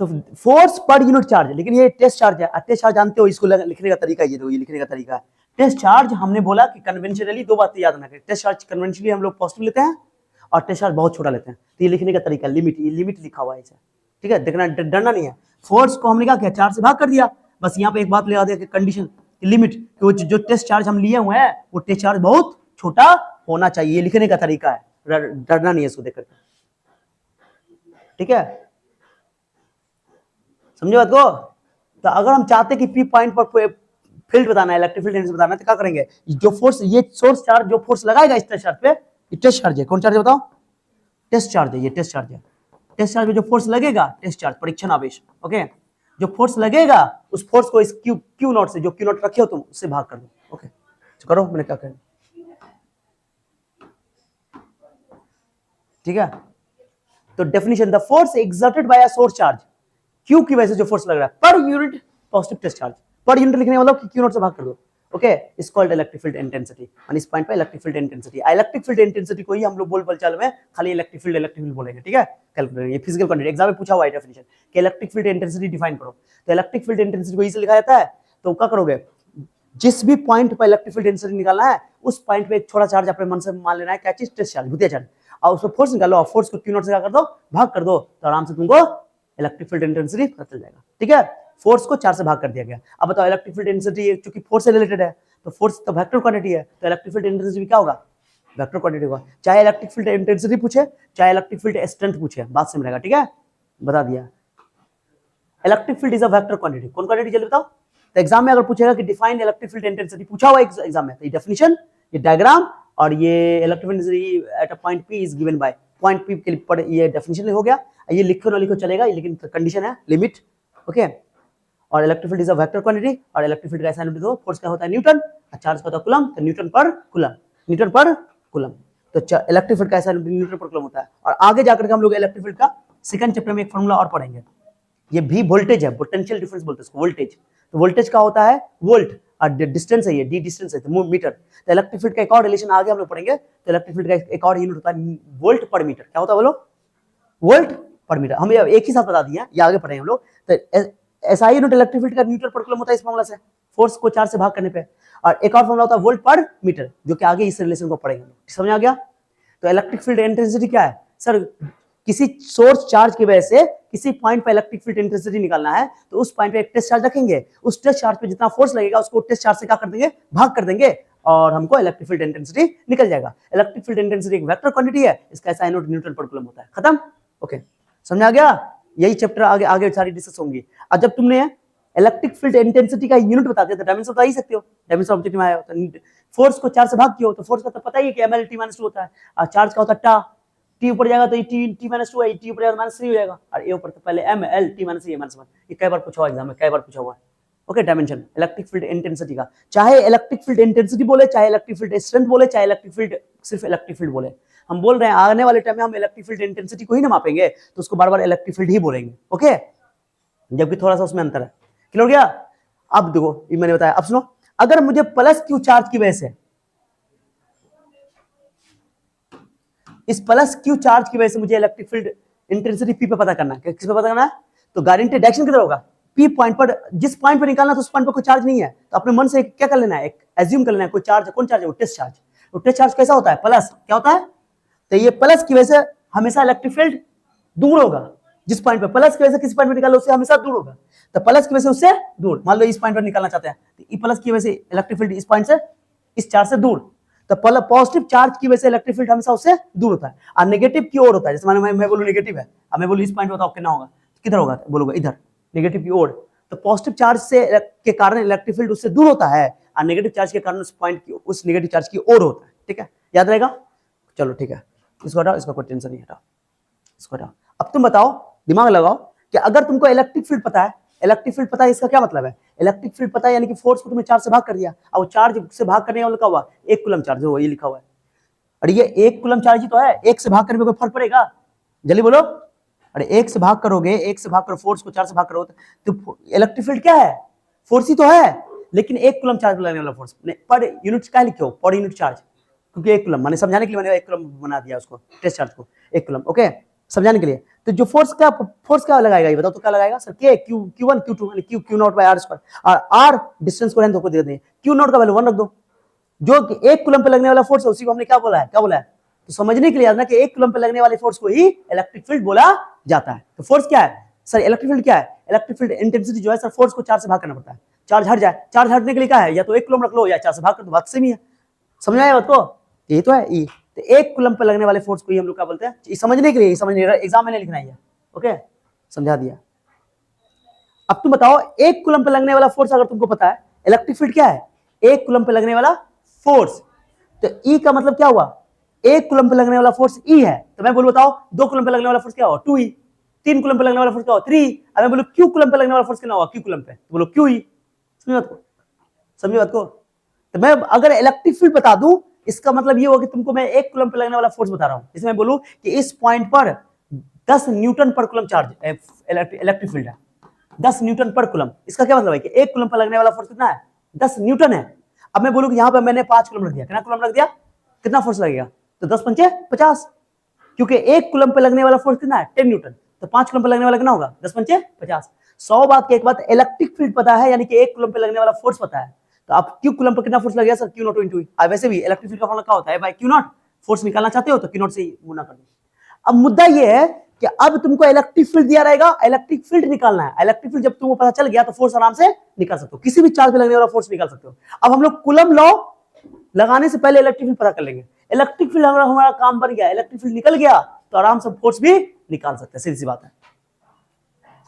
तो फोर्स पर यूनिट चार्ज, लेकिन ये टेस्ट चार्ज है। टेस्ट चार्ज जानते हो, इसको लिखने का तरीका ये लिखने का तरीका है। टेस्ट चार्ज हमने बोला कि कन्वेंशनली दो बातें याद रखना, टेस्ट चार्ज कन्वेंशनली हम लोग पॉजिटिव लेते हैं और टेस्ट चार्ज बहुत छोटा लेते हैं। तो ये लिखने का तरीका लिमिट, ये लिमिट लिखा हुआ है इसे, ठीक है, देखना, डरना नहीं है। फोर्स को हमने क्या किया, चार्ज से भाग कर दिया, बस यहाँ पे एक बात लगा दिया, कंडीशन लिमिट, जो टेस्ट चार्ज हम लिए हुए हैं वो टेस्ट चार्ज बहुत छोटा होना चाहिए, ये लिखने का तरीका है, डरना नहीं है इसको देखकर, ठीक है, समझे बात को? तो अगर हम चाहते कि पी पॉइंट पर फील्ड बताना है, इलेक्ट्रिक फील्ड बताना है, तो क्या करेंगे, जो फोर्स, ये सोर्स चार्ज जो फोर्स लगाएगा इस टेस्ट चार्ज पे, ये टेस्ट चार्ज है, कौन चार्ज है बताओ? टेस्ट चार्ज है, ये टेस्ट चार्ज है। टेस्ट चार्ज में जो फोर्स लगेगा, टेस्ट चार्ज परीक्षण आवेश, ओके, जो फोर्स लगेगा उस फोर्स को इस क्यू नॉट से, जो क्यू नॉट रखे हो तुम, उससे भाग कर दो। ओके, तो करो, मैंने क्या कहा, ठीक है। तो definition, the force exerted by a source charge, Q की वजह से जो फोर्स लग रहा है पर यूनिट पॉजिटिव टेस्ट चार्ज, पर यूनिट लिखने मतलब कि क्यू नॉट से भाग कर दो। Okay, is called electric field intensity. और इस पॉइंट पे electric field intensity, electric field intensity को ही हम लोग बोल चाल में खाली इलेक्ट्रिक फील्ड बोलेंगे, ठीक है। कैलकुलेट, ये फिजिकल क्वांटिटी एग्जाम में पूछा हुआ है डेफिनेशन कि इलेक्ट्रिक फील्ड इंटेंसिटी डिफाइन करो। तो इलेक्ट्रिक फील्ड इंटेंसिटी को इसे लिखा जाता है, तो क्या करोगे, जिस भी पॉइंट पर इलेक्ट्रिक फील्ड इंटेंसिटी निकालना है, उस पॉइंट पे एक छोटा चार्ज अपने मन से मान लेना है, क्या चीज, टेस्ट चार्ज, भूतिया चार्ज, और उसको फोर्स निकालो, और फोर्स को क्यू नॉट से क्या कर दो, भाग कर दो, तो आराम से तुमको इलेक्ट्रिक फील्ड इंटेंसिटी पता चल जाएगा, ठीक है। फोर्स को 4 से भाग कर दिया गया। अब बताओ इलेक्ट्रिक फील्ड इंटेंसिटी चूंकि फोर्स से रिलेटेड है तो फोर्स तो वेक्टर क्वांटिटी है, तो इलेक्ट्रिक फील्ड इंटेंसिटी क्या होगा, वेक्टर क्वांटिटी होगा। चाहे इलेक्ट्रिक फील्ड इंटेंसिटी पूछे चाहे इलेक्ट्रिक फील्ड स्ट्रेंथ पूछे, बात सेम रहेगा। ठीक है, बता दिया। Electric field is a vector quantity. कौन क्वांटिटी जल्दी बताओ। तो एग्जाम में अगर पूछेगा कि डिफाइन इलेक्ट्रिक फील्ड इंटेंसिटी, पूछा हुआ एग्जाम में, तो ये डेफिनेशन, ये डायग्राम और ये electric field intensity at a point P is given by, point P के लिए ये डेफिनेशन हो गया। ये लिखो ना लिखो चलेगा, लेकिन कंडीशन है लिमिट। ओके, और electric field is a vector quantity, और इलेक्ट्रिक फील्ड का ऐसा यूनिट दो, फोर्स का होता है न्यूटन, और चार्ज का होता है कूलम, तो न्यूटन पर कूलम, न्यूटन पर कूलम। तो इलेक्ट्रिक फील्ड का ऐसा यूनिट न्यूटन पर कूलम होता है। और आगे जाकर के हम लोग इलेक्ट्रिक फील्ड का सेकंड चैप्टर में एक फॉर्मूला और पढ़ेंगे। ये भी वोल्टेज है, पोटेंशियल डिफरेंस बोलते हैं इसको, वोल्टेज। तो वोल्टेज का होता है वोल्ट, और डिस्टेंस है ये, डी डिस्टेंस है तो मीटर। तो इलेक्ट्रिक फील्ड का एक और रिलेशन आगे हम लोग पढ़ेंगे। तो इलेक्ट्रिक फील्ड का एक और यूनिट होता है वोल्ट पर मीटर। क्या होता है बोलो, वोल्ट पर मीटर। हम एक ही साथ बता दिए, ये आगे पढ़ेंगे हम लोग। तो ऐसा ही यूनिट इलेक्ट्रिक फील्ड का न्यूटन पर कूलम होता है इस फॉर्मूला से, फोर्स को 4 से भाग करने पे। और एक और फॉर्मूला होता है वोल्ट पर मीटर, जो कि आगे इस रिलेशन को पढ़ेंगे। समझ आ गया। तो इलेक्ट्रिक फील्ड इंटेंसिटी क्या है सर, किसी सोर्स चार्ज की वजह से किसी पॉइंट पे इलेक्ट्रिक फील्ड इंटेंसिटी निकालना है, तो उस पॉइंट पे एक टेस्ट चार्ज रखेंगे, उस टेस्ट चार्ज पे जितना फोर्स लगेगा उसको टेस्ट चार्ज से क्या कर देंगे, भाग कर देंगे, और हमको इलेक्ट्रिक फील्ड इंटेंसिटी निकल जाएगा। इलेक्ट्रिक फील्ड इंटेंसिटी एक वेक्टर क्वांटिटी है, इसका ऐसा यूनिट न्यूटन पर कूलम होता है। खत्म। ओके, समझ आ गया। यही चैप्टर आगे आगे सारी डिस्कस होंगी। और जब तुमने इलेक्ट्रिक फील्ड इंटेंसिटी का यूनिट बता दिया तो डायमेंशन बता ही सकते हो। डायमेंशन ऑब्जेक्ट में आया हो तो फोर्स को 4 से भाग किया हो तो फोर्स का तो पता ही है कि ml t - 2 होता है, और चार्ज का होता है टा, टी ऊपर जाएगा तो t - 2 है, टी ऊपर जाएगा -3 हो जाएगा, और ए ऊपर तो पहले ml t - 1 ये कई बार पूछा हुआ एग्जाम में, कई बार पूछा हुआ है। Okay, dimension electric field intensity का, चाहे इलेक्ट्रिक फील्ड इंटेंसिटी बोले, चाहे इलेक्ट्रिक फील्ड स्ट्रेंथ बोले, चाहे इलेक्ट्रिक फील्ड सिर्फ इलेक्ट्रिक फील्ड बोले, हम बोल रहे हैं आने वाले टाइम में हम इलेक्ट्रिक फील्ड इंटेंसिटी को ही ना मापेंगे, तो उसको बार बार इलेक्ट्रिक फील्ड ही बोलेंगे। ओके, जबकि थोड़ा सा उसमें अंतर है। क्लियर हो गया। अब देखो ये मैंने बताया, अब सुनो, अगर मुझे प्लस क्यू चार्ज की वजह से, इस प्लस क्यू चार्ज की वजह से मुझे इलेक्ट्रिक फील्ड इंटेंसिटी पी पे पता करना है, किस पे पता करना है, तो गारंटी डायरेक्शन किधर होगा, पी पॉइंट पर, जिस पॉइंट पर निकालना तो उस पॉइंट पर कोई चार्ज नहीं है, तो अपने मन से क्या कर लेना है, एक एज्यूम कर लेना है कोई चार्ज, कौन चार्ज है वो, टेस्ट चार्ज। तो टेस्ट चार्ज कैसा होता है, प्लस, क्या होता है, तो ये प्लस की वजह से हमेशा इलेक्ट्रिक फील्ड दूर होगा, जिस पॉइंट पे प्लस की वजह से किसी पॉइंट पे निकालो उससे हमेशा दूर होगा, तो प्लस की वजह से उससे दूर, मान लो इस पॉइंट पर निकालना चाहते हैं तो ई प्लस की वजह से इलेक्ट्रिक फील्ड इस पॉइंट से, इस चार्ज से दूर, तो पॉजिटिव चार्ज की वजह से इलेक्ट्रिक फील्ड हमेशा उससे दूर होता है, और नेगेटिव की ओर होता है। जैसे मैं बोलूं नेगेटिव है, अब मैं बोलूं इस पॉइंट पे बताओ कितना होगा, किधर होगा, बोलूंगा इधर, नेगेटिव की ओर, तो पॉजिटिव चार्ज से के कारण इलेक्ट्रिक फील्ड उससे दूर होता है, और नेगेटिव चार्ज के कारण उस पॉइंट की, उस नेगेटिव चार्ज की ओर होता है। ठीक है, याद रहेगा। चलो ठीक है, इसको हटाओ, इसका कोई टेंशन नहीं, हटाओ इसको हटाओ। अब तुम बताओ, दिमाग लगाओ कि अगर तुमको इलेक्ट्रिक फील्ड पता है, इलेक्ट्रिक फील्ड पता है, इसका क्या मतलब है, इलेक्ट्रिक फील्ड पता है यानी कि फोर्स को तुमने चार्ज से भाग कर दिया, और चार्ज से भाग करने वाला क्या हुआ, 1 कूलम चार्ज हो, ये लिखा हुआ है, और ये 1 कूलम चार्ज ही तो है, 1 से भाग करने में कोई फर्क पड़ेगा, जल्दी बोलो। अरे 1 से भाग करोगे, 1 से भाग करो, फोर्स को 4 से भाग करो, तो इलेक्ट्रिक फील्ड क्या है, फोर्स ही तो है, लेकिन 1 कूलम चार्ज लगने वाला फोर्स, पर यूनिट क्या लिखे हो, पर यूनिट चार्ज, क्योंकि 1 कूलम मैंने समझाने के लिए मैंने 1 कूलम बना दिया उसको, टेस्ट चार्ज को 1 कूलम, ओके, समझाने के लिए। तो जो फोर्स क्या लगाएगा, ये बताओ तो क्या लगाएगा सर, के Q1 Q2 यानी Q0 बाय R स्क्वायर, और R डिस्टेंस को रहने दो, को दे दें, Q0 का वैल्यू 1 रख दो, जो 1 कूलम पे लगने वाला फोर्स है उसी को हमने क्या बोला है, तो समझने के लिए याद ना कि 1 कूलम पे लगने वाले फोर्स को ही इलेक्ट्रिक फील्ड बोला जाता है। तो फोर्स क्या है सर, इलेक्ट्रिक फील्ड क्या है, इलेक्ट्रिक फील्ड इंटेंसिटी जो है सर, फोर्स को 4 से भाग करना पड़ता है, चार्ज हट जाए, चार्ज हटने के लिए क्या है, या तो 1 कूलम रख लो या 4 से भाग कर दो, बात सेम ही है, समझ में आया बात को, ये तो है ई। तो 1 कूलम पे लगने वाले फोर्स को ही हम लोग क्या बोलते हैं, ये समझने के लिए, समझने एग्जाम में लिखना है, ओके, समझा दिया। अब तुम बताओ 1 कूलम पे लगने वाला फोर्स अगर तुमको पता है, इलेक्ट्रिक फील्ड क्या है, 1 कूलम पे लगने वाला फोर्स, तो ई का मतलब क्या हुआ, 1 कूलम पे लगने वाला फोर्स ई है, तो मैं बोलूं बताओ 2 कूलम पे लगने वाला फोर्स क्या होगा, 2e, 3 कूलम पे लगने वाला फोर्स क्या होगा, 3, अब मैं बोलूं q कूलम पे लगने वाला फोर्स कितना होगा, q कूलम पे, तो बोलो qe, समझी बात को। तो मैं अगर इलेक्ट्रिक फील्ड बता दूं, इसका मतलब ये होगा कि तुमको मैं 1 कूलम पे लगने वाला फोर्स बता रहा हूं, इसमें मैं बोलूं कि इस पॉइंट पर 10 न्यूटन पर कूलम चार्ज इलेक्ट्रिक फील्ड है, 10 न्यूटन पर कूलम, इसका क्या मतलब है कि 1 कूलम पर लगने वाला फोर्स कितना है, 10 न्यूटन है। अब मैं बोलूं कि यहां पर मैंने 5 कूलम रख दिया, कितना कूलम रख दिया, कितना फोर्स लगेगा, तो 10 पंचे 50, क्योंकि 1 कूलम पे लगने वाला फोर्स कितना है, 10 न्यूटन, तो 5 कूलम पे लगने वाला कितना होगा, 10 पंचे 50। 100 बात की एक बात, इलेक्ट्रिक फील्ड पता है यानी कि 1 कूलम पे लगने वाला फोर्स पता है, तो आप q कूलम पर कितना फोर्स लगेगा सर, q0 into e। वैसे भी इलेक्ट्रिक फील्ड का फॉर्मूला क्या होता है, बाय q0, फोर्स निकालना चाहते हो तो q0 से ही गुना कर दो। अब मुद्दा ये है कि अब तुमको इलेक्ट्रिक फील्ड दिया रहेगा, इलेक्ट्रिक फील्ड निकालना है। इलेक्ट्रिक फील्ड जब तुमको पता चल गया तो फोर्स आराम से निकाल सकते हो, किसी भी चार्ज पे लगने वाला फोर्स निकाल सकते हो। अब हम लोग कूलम लॉ लगाने से पहले इलेक्ट्रिक फील्ड पता कर लेंगे। इलेक्ट्रिक फील्ड हमारा काम बन गया, इलेक्ट्रिक फील्ड निकल गया तो आराम से फोर्स भी निकाल सकते हैं, सीधी सी बात है।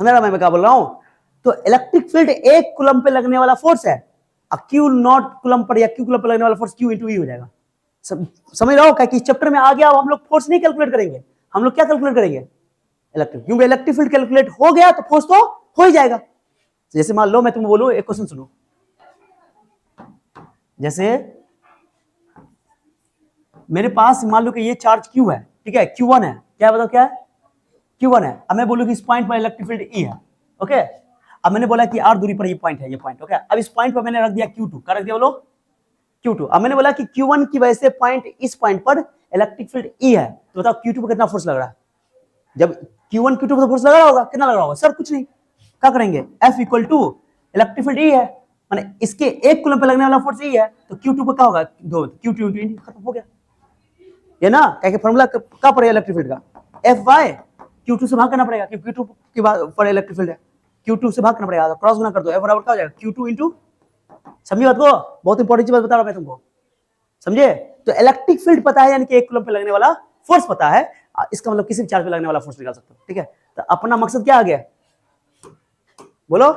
समझ रहा मैं क्या बोल रहा हूं? तो इलेक्ट्रिक फील्ड एक कूलम पे लगने वाला फोर्स है, क्यू नॉट कूलम पर या क्यू कूलम पर लगने वाला फोर्स क्यू इंटू ई हो जाएगा। समझ रहा हो क्या कि इस चैप्टर में आ गया, हम लोग फोर्स नहीं कैलकुलेट करेंगे, हम लोग क्या कैलकुलेट करेंगे? इलेक्ट्रिक, क्योंकि इलेक्ट्रिक फील्ड कैलकुलेट हो गया तो फोर्स तो हो ही जाएगा। जैसे मान लो मैं तुम्हें बोलूं, एक क्वेश्चन सुनो, जैसे मेरे पास मान लो कि ये चार्ज क्यू है, ठीक है, Q1 है, क्या बताओ क्या है? Q1 है। अब मैं बोलूं कि इस पॉइंट पर इलेक्ट्रिक फील्ड E है, ओके। अब मैंने बोला कि R दूरी पर ये पॉइंट है, ये पॉइंट, ओके। अब इस पॉइंट पर मैंने रख दिया Q2, क्या रख दिया बोलो? Q2। अब मैंने बोला कि Q1 की वजह से पॉइंट, इस पॉइंट पर इलेक्ट्रिक फील्ड E है, तो बताओ Q2 पर कितना फोर्स लग रहा है? जब Q1 Q2 पर फोर्स लग रहा होगा, कितना लग रहा होगा सर? कुछ नहीं, क्या करेंगे? F equal to electric field E है, माने इसके एक कूलम पे लगने वाला फोर्स E है, तो Q2 पर क्या होगा? दो, Q2 खत्म हो गया, ये ना क्या फॉर्मूला क्या पड़ेगा इलेक्ट्रिक फील्ड का? Fy Q2 से भाग करना पड़ेगा, क्योंकि Q2 के बाद पर इलेक्ट्रिक फील्ड है, Q2 से भाग करना पड़ेगा, तो क्रॉस गुना कर दो, F बराबर क्या हो जाएगा? Q2 इंटू, समझिए बात को, बहुत इंपॉर्टेंट चीज बता रहा हूं मैं तुमको, समझे? तो इलेक्ट्रिक फील्ड पता है, यानी कि एक कूलम पे लगने वाला फोर्स पता है, इसका मतलब किसी भी चार्ज पे लगने वाला फोर्स निकाल सकते हो, ठीक है। तो अपना मकसद क्या आ गया बोलो?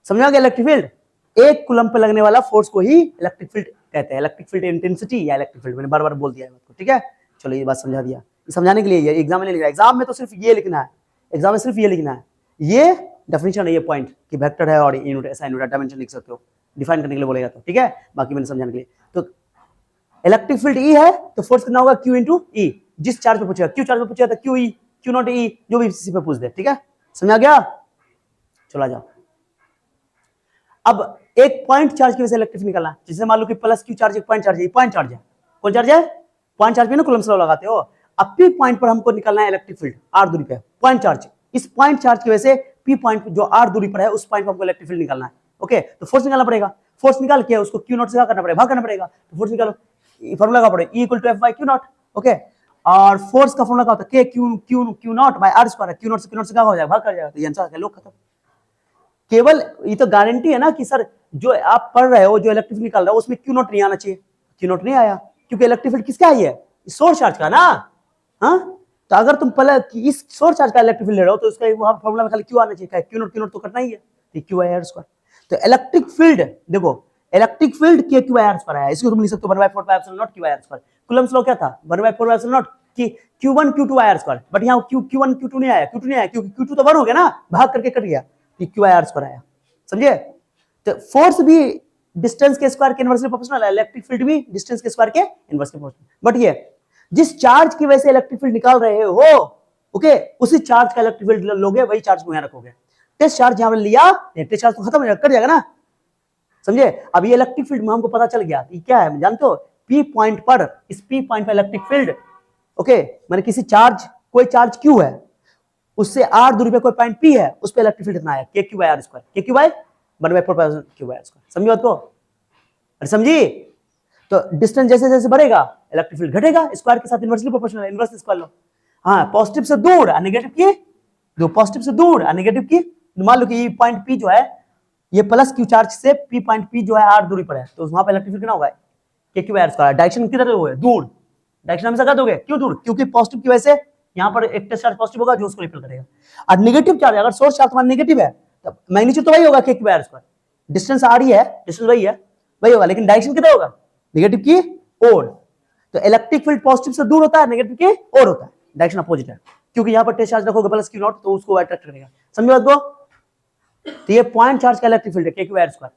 समझा गया? इलेक्ट्रिक फील्ड, एक कूलम पे लगने वाला फोर्स को ही इलेक्ट्रिक फील्ड कहते हैं, इलेक्ट्रिक फील्ड इंटेंसिटी या इलेक्ट्रिक फील्ड, मैंने बार बार बोल दिया है, ठीक है। चलो ये बात समझा दिया, समझाने के लिए एग्जाम में नहीं लिखा, एग्जाम में तो सिर्फ ये लिखना है, एग्जाम में सिर्फ ये लिखना है, ये डेफिनेशन है, ये पॉइंट कि वेक्टर है और यूनिट ऐसा यूनिट डायमेंशन लिख सकते हो, डिफाइन करने के लिए बोलेगा तो, ठीक है। बाकी मैंने समझाने के लिए, तो इलेक्ट्रिक फील्ड ई है तो फोर्स कितना होगा? क्यू इंटू ई, जिस चार्ज पे पूछेगा, क्यू चार्ज पे पूछेगा तो क्यू ई, क्यू नॉट ई, जो भी इसी पे पूछ दे, ठीक है। समझा गया? चला जाओ। अब एक पॉइंट चार्ज की वजह से इलेक्ट्रिक फील्ड निकालना है, जैसे मान लो कि प्लस क्यू चार्ज एक पॉइंट चार्ज है, पॉइंट चार्ज है, कौन चार्ज है? पॉइंट चार्ज पे ना कूलम्ब लॉ लगाते हो। अब पी पॉइंट पर हमको निकालना है इलेक्ट्रिक फील्ड आर दूरी पे, पॉइंट चार्ज, इस पॉइंट चार्ज की वजह से पी पॉइंट जो आर दूरी पर है उस पॉइंट पर हमको इलेक्ट्रिक फील्ड निकालना है, ओके। तो फोर्स निकालना पड़ेगा, फोर्स निकाल के उसको क्यू नॉट से क्या करना पड़ेगा? भाग करना पड़ेगा, तो फोर्स निकालो, फॉर्मूला का पड़ेगा E equal to F by Q naught, okay. और फोर्स का फॉर्मूला क्या होता है? K Q naught by are square, Q naught से क्या हो जाएगा? भाग कर जाएगा, तो ये आंसर है, लोग खत्म। केवल ये तो गारंटी है ना कि सर जो आप पढ़ रहे हो, जो इलेक्ट्रिक फील्ड निकाल रहे हो, उसमें क्यू नॉट नहीं आना चाहिए, क्यू नॉट नहीं आया, क्योंकि इलेक्ट्रिक फील्ड किसका है? ये सोर्स चार्ज का ना, हाँ। तो अगर तुम पहले इस सोर्स चार्ज का इलेक्ट्रिक फील्ड ले रहे हो तो उसका वहां फॉर्मूला में खाली क्यू आना चाहिए, क्यू नॉट तो करना ही है, क्यू आई आर स्क्वायर। तो इलेक्ट्रिक फील्ड देखो, इलेक्ट्रिक फील्ड के क्यू आई आर स्क्वायर है, इसको तुम लिख सकते हो 1/4 pi epsilon not Q I R square. Coulomb's law क्या था? 1/4 पाई एप्सिलॉन नॉट कि Q1 Q2 I R square, but यहाँ Q1 Q2 नहीं आया, Q2 नहीं आया क्योंकि Q2 तो 1 हो गया ना, भाग करके कट गया, क्यू आई आर स्क्वायर आया, समझे? तो फोर्स भी डिस्टेंस के स्क्वायर के इनवर्सली प्रोपोर्शनल है, इलेक्ट्रिक फील्ड भी डिस्टेंस के स्क्वायर के इनवर्सली प्रोपोर्शनल। बट ये जिस चार्ज की वजह से इलेक्ट्रिक फील्ड निकाल रहे हो, ओके, उसी चार्ज का इलेक्ट्रिक फील्ड लोगे, वही चार्ज को यहां रखोगे। टेस्ट चार्ज यहां लिया, टेस्ट चार्ज तो खत्म हो जाएगा, कट जाएगा ना, समझे? अब ये इलेक्ट्रिक फील्ड में हमको पता चल गया ये क्या है, जानते हो? पी पॉइंट पर, इस पी पॉइंट पर इलेक्ट्रिक फील्ड, ओके, मैंने किसी चार्ज, कोई चार्ज क्यू है, उससे आर दूरी पे कोई पॉइंट पी है, उस पे इलेक्ट्रिक फील्ड कितना है? K Q by are square, K Q by 1/4 Q by are square. समझी बात को? अरे समझी? तो डिस्टेंस जैसे जैसे बढ़ेगा इलेक्ट्रिक फील्ड घटेगा, स्क्वायर के साथ इनवर्सली प्रोपोर्शनल, इनवर्स स्क्वायर लो। हाँ, पॉजिटिव से दूर और नेगेटिव की, जो पॉजिटिव से दूर और नेगेटिव की, मान लो कि ये पॉइंट पी जो है, ये प्लस क्यू चार्ज से पी पॉइंट पी जो है आर दूरी पर है, तो वहां पर इलेक्ट्रिक फील्ड कितना होगा? के Q by are square. Direction किधर होगा? दूर, डायरेक्शन हमेशा क्या दोगे? क्यों दूर? क्योंकि पॉजिटिव की वजह से यहाँ पर एक टेस्ट चार्ज पॉजिटिव होगा जो उसको रिपेल करेगा, और नेगेटिव चार्ज, अगर सोर्स चार्ज तुम्हारा नेगेटिव है तो मैग्नीट्यूड तो वही होगा, के Q by are square. Distance r ही है, डिस्टेंस वही है, वही होगा, लेकिन डायरेक्शन कितना होगा? नेगेटिव की ओर। तो इलेक्ट्रिक फील्ड पॉजिटिव से दूर होता है, नेगेटिव की ओर होता है, डायरेक्शन अपोजिट है, क्योंकि यहाँ पर टेस्ट चार्ज रखोगे प्लस क्यू नॉट, तो उसको अट्रैक्ट करेगा। समझो बात को? तो ये पॉइंट चार्ज का इलेक्ट्रिक फील्ड है, K Q by are square.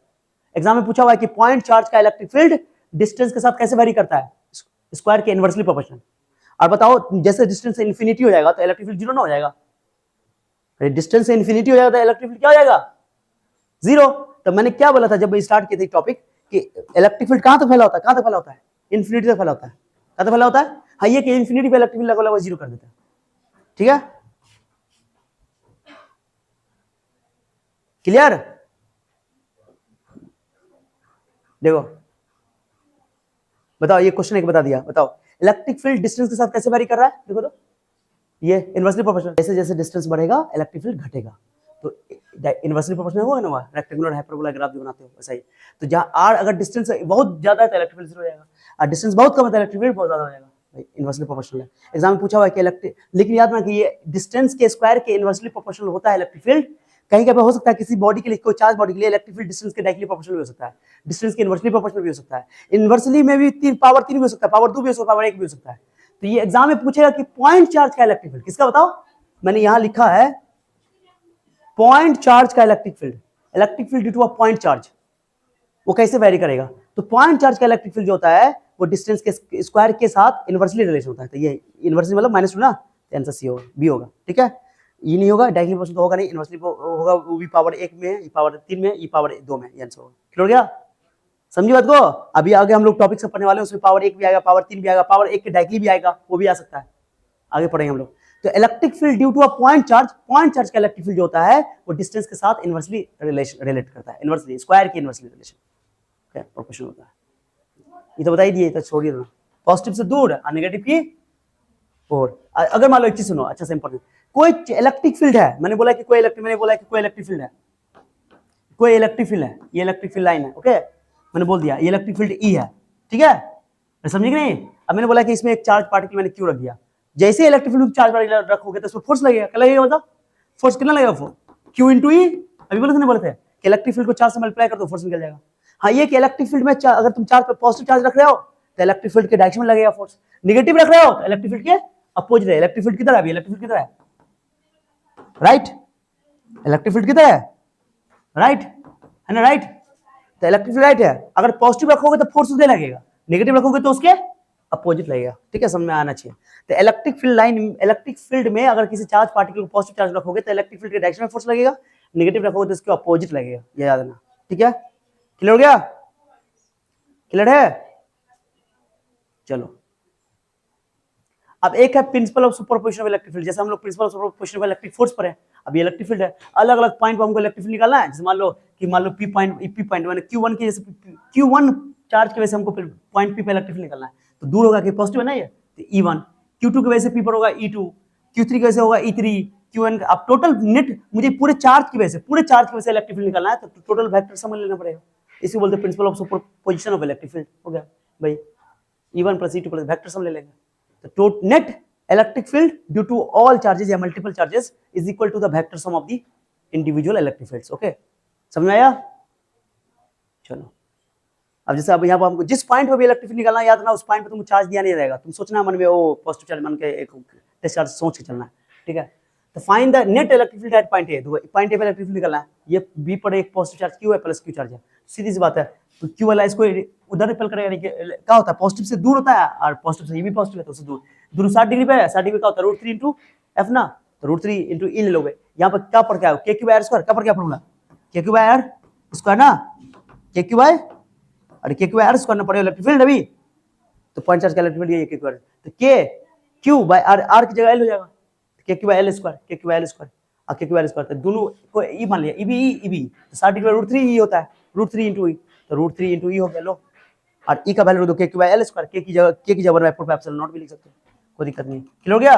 Exam में पूछा हुआ है कि पॉइंट चार्ज का इलेक्ट्रिक फील्ड डिस्टेंस के साथ कैसे वेरी करता है? स्क्वायर के इनवर्सली प्रोपोर्शनल। और बताओ, जैसे डिस्टेंस से इन्फिनिटी हो जाएगा तो इलेक्ट्रिक फील्ड जीरो ना हो जाएगा? डिस्टेंस से इन्फिनिटी हो जाएगा तो इलेक्ट्रिक फील्ड क्या हो जाएगा? जीरो। तो मैंने क्या बोला था जब मैं स्टार्ट किया था टॉपिक कि इलेक्ट्रिक फील्ड कहां तक फैला होता है? कहां तक फैला होता है? इन्फिनिटी तक फैला होता है। कहां तक फैला होता है? हाँ, ये कि इन्फिनिटी पे इलेक्ट्रिक फील्ड लगभग जीरो कर देता है, ठीक है? क्लियर? देखो, बताओ, ये क्वेश्चन एक बता दिया, बताओ इलेक्ट्रिक फील्ड डिस्टेंस के साथ कैसे वैरी कर रहा है, देखो तो ये इनवर्सली प्रोपोर्शनल, जैसे जैसे डिस्टेंस बढ़ेगा इलेक्ट्रिक फील्ड घटेगा, तो इनवर्सली प्रोपोर्शनल होगा ना, वहाँ रेक्टेंगुलर हाइपरबोला ग्राफ जो बनाते हो वैसा ही। तो जहाँ आर अगर डिस्टेंस बहुत ज्यादा है तो इलेक्ट्रिक फील्ड 0 हो जाएगा, और डिस्टेंस बहुत कम है तो इलेक्ट्रिक फील्ड बहुत ज्यादा हो जाएगा, इनवर्सली प्रोपोर्शनल है। एग्जाम में पूछा हुआ है कि इलेक्ट्रिक, लेकिन याद ना कि ये डिस्टेंस के स्क्वायर के इनवर्सली प्रोपोर्शनल होता है इलेक्ट्रिक फील्ड। कहीं कहीं हो सकता है किसी बॉडी के लिए, कोई चार्ज बॉडी के लिए इलेक्ट्रिक फील्ड डिस्टेंस के डायरेक्टली प्रोपोर्शनल भी हो सकता है, डिस्टेंस के इनवर्सली प्रोपोर्शनल भी हो सकता है, इनवर्सली में भी पावर 3 भी हो सकता है, पावर 2 भी हो सकता है, पावर 1 भी हो सकता है। तो ये एग्जाम में पूछेगा कि पॉइंट चार्ज का इलेक्ट्रिक फील्ड किसका बताओ, मैंने यहां लिखा है पॉइंट चार्ज का electric field due to a point charge, वो कैसे वेरी करेगा। तो पॉइंट चार्ज का इलेक्ट्रिक फील्ड जो होता है वो डिस्टेंस के स्क्वायर के साथ इनवर्सली रिलेशन होता है। तो ये इनवर्सली मतलब -2 ना, तो आंसर सी होगा, बी होगा, ठीक है। ये नहीं होगा, डायरेक्टली प्रोपोर्शनल तो होगा नहीं, इनवर्सली होगा, वो भी पावर 1 में, ये पावर 3 में, ये पावर 2 में, ये आंसर होगा। क्लियर हो गया, समझी बात को। अभी आगे हम लोग टॉपिक से पढ़ने वाले हैं, उसमें पावर 1 भी आएगा, पावर 3 भी आएगा, पावर 1 के डायरेक्टली भी आएगा, वो भी आ सकता है, आगे पढ़ेंगे हम लोग। तो electric field due to a point charge का इलेक्ट्रिक फील्ड जो होता है वो डिस्टेंस के साथ इनवर्सली रिलेट करता है, इनवर्सली स्क्वायर की इनवर्सली रिलेशन प्रोपोर्शनल होता है। ये तो बता ही दिए, तो छोड़िए ना, पॉजिटिव से दूर और नेगेटिव की ओर। अगर मान लो एक चीज सुनो, अच्छा से इंपॉर्टेंट, कोई इलेक्ट्रिक फील्ड है, मैंने बोला कि कोई इलेक्ट्रिक फील्ड है, कोई इलेक्ट्रिक फील्ड है, ये इलेक्ट्रिक फील्ड लाइन है, ओके, मैंने बोल दिया ये इलेक्ट्रिक फील्ड ई है, ठीक है, समझे कि नहीं। अब मैंने बोला कि इसमें एक चार्ज पार्टिकल मैंने क्यों रख दिया, जैसे इलेक्ट्रिक फील्ड चार्ज पार्टिकल रखोगे तो उसमें फोर्स लगेगा, क्या लगेगा बताओ, फोर्स कितना लगेगा, क्यू इंटू ई। अभी बोले थे कि इलेक्ट्रिक फील्ड को चार्ज से मल्टीप्लाई कर दो फोर्स निकल जाएगा। हाँ, ये कि इलेक्ट्रिक फील्ड में अगर तुम चार्ज पे पॉजिटिव चार्ज रख रहे हो तो इलेक्ट्रिक फील्ड के डायरेक्शन में लगेगा फोर्स, नेगेटिव रख रहे हो तो इलेक्ट्रिक फील्ड के अपोजिट है। इलेक्ट्रिक फील्ड किधर है, इलेक्ट्रिक फील्ड किधर है, राइट, इलेक्ट्रिक फील्ड किधर है, राइट है ना, राइट, तो इलेक्ट्रिक फील्ड राइट है। अगर पॉजिटिव रखोगे तो फोर्स उधर लगेगा, नेगेटिव रखोगे तो उसके अपोजिट लगेगा, ठीक है, समझ में आना चाहिए। तो इलेक्ट्रिक फील्ड में अगर किसी चार्ज पार्टिकल को पॉजिटिव चार्ज रखोगे तो इलेक्ट्रिक फील्ड के डायरेक्शन में फोर्स लगेगा, नेगेटिव रखोगे तो इसके अपोजिट लगेगा, ये याद रखना, ठीक है। क्लियर हो गया, क्लियर है, चलो। अब एक है principle of superposition of electric field, जैसे हम लोग principle of superposition of electric force पर है, अब ये इलेक्ट्रिक फील्ड है, अलग अलग पॉइंट पर हमको इलेक्ट्रिक फील्ड निकालना है। जैसे मान लो पी पॉइंट मैंने Q1 की, जैसे Q1 चार्ज की वजह से हमको पॉइंट P पे इलेक्ट्रिक फील्ड निकालना है, तो दूर होगा कि पॉजिटिव है ना ये, तो E1, Q2 की वजह से P पर होगा E2, Q3 की वजह से होगा E3, Q1। अब टोटल नेट मुझे पूरे चार्ज की वजह से इलेक्ट्रिक फील्ड निकालना है, तो टोटल वेक्टर समझ लेना पड़ेगा, इसी बोलते हैं principle of superposition of electric field. हो गया भाई, E1 plus E2 plus vector sum ले लेंगे, तो net electric field due to all charges या multiple charges is equal to the vector sum of the individual electric fields. Okay, समझ में आया, चलो। अब जैसे अब यहाँ पर हमको जिस पॉइंट पे भी इलेक्ट्रिक फील्ड निकालना, याद रखना उस पॉइंट पे तुमको चार्ज दिया नहीं रहेगा, तुम सोचना मन में वो पॉजिटिव चार्ज मन के एक टेस्ट चार्ज सोच के चलना है, ठीक है। तो find the net electric field at point A, point A पे इलेक्ट्रिक फील्ड निकालना है, ये बी पर एक पॉजिटिव चार्ज क्यू है प्लस क्यू चार्ज है, सीधी सी बात है। तो क्यू वाला इसको उधर रिपेल करेगा, यानी कि क्या होता है, पॉजिटिव से दूर होता है, और पॉजिटिव से ये भी पॉजिटिव है तो उससे दूर 60 डिग्री पे है, 60 डिग्री का होता है √3 इंटू एफ ना, तो √3 इंटू ई ले लोगे। यहाँ पर क्या पढ़ के आओ, के क्यू बाय आर स्क्वायर, क्या पढ़ के फॉर्मूला, के क्यू बाय आर स्क्वायर ना, के क्यू बाय, और के क्यू बाय आर स्क्वायर ना पड़ेगा इलेक्ट्रिक फील्ड अभी, तो पॉइंट चार्ज का इलेक्ट्रिक फील्ड ये के क्यू आर, तो के क्यू बाय आर, आर की जगह एल हो जाएगा, के Q by L square, K Q by L square और के क्यू बाय एल स्क्वायर, तो दोनों को ई मान लिया, ई बी, तो 60 डिग्री √3 ई होता है, √3 इंटू ई, तो √3 इंटू ई हो गया लो, और ई का वैल्यू दो के क्यू बाय एल स्क्वायर, के की जगह 1/4 एप्सिलॉन नॉट भी लिख सकते हो, कोई दिक्कत नहीं। क्लियर हो गया,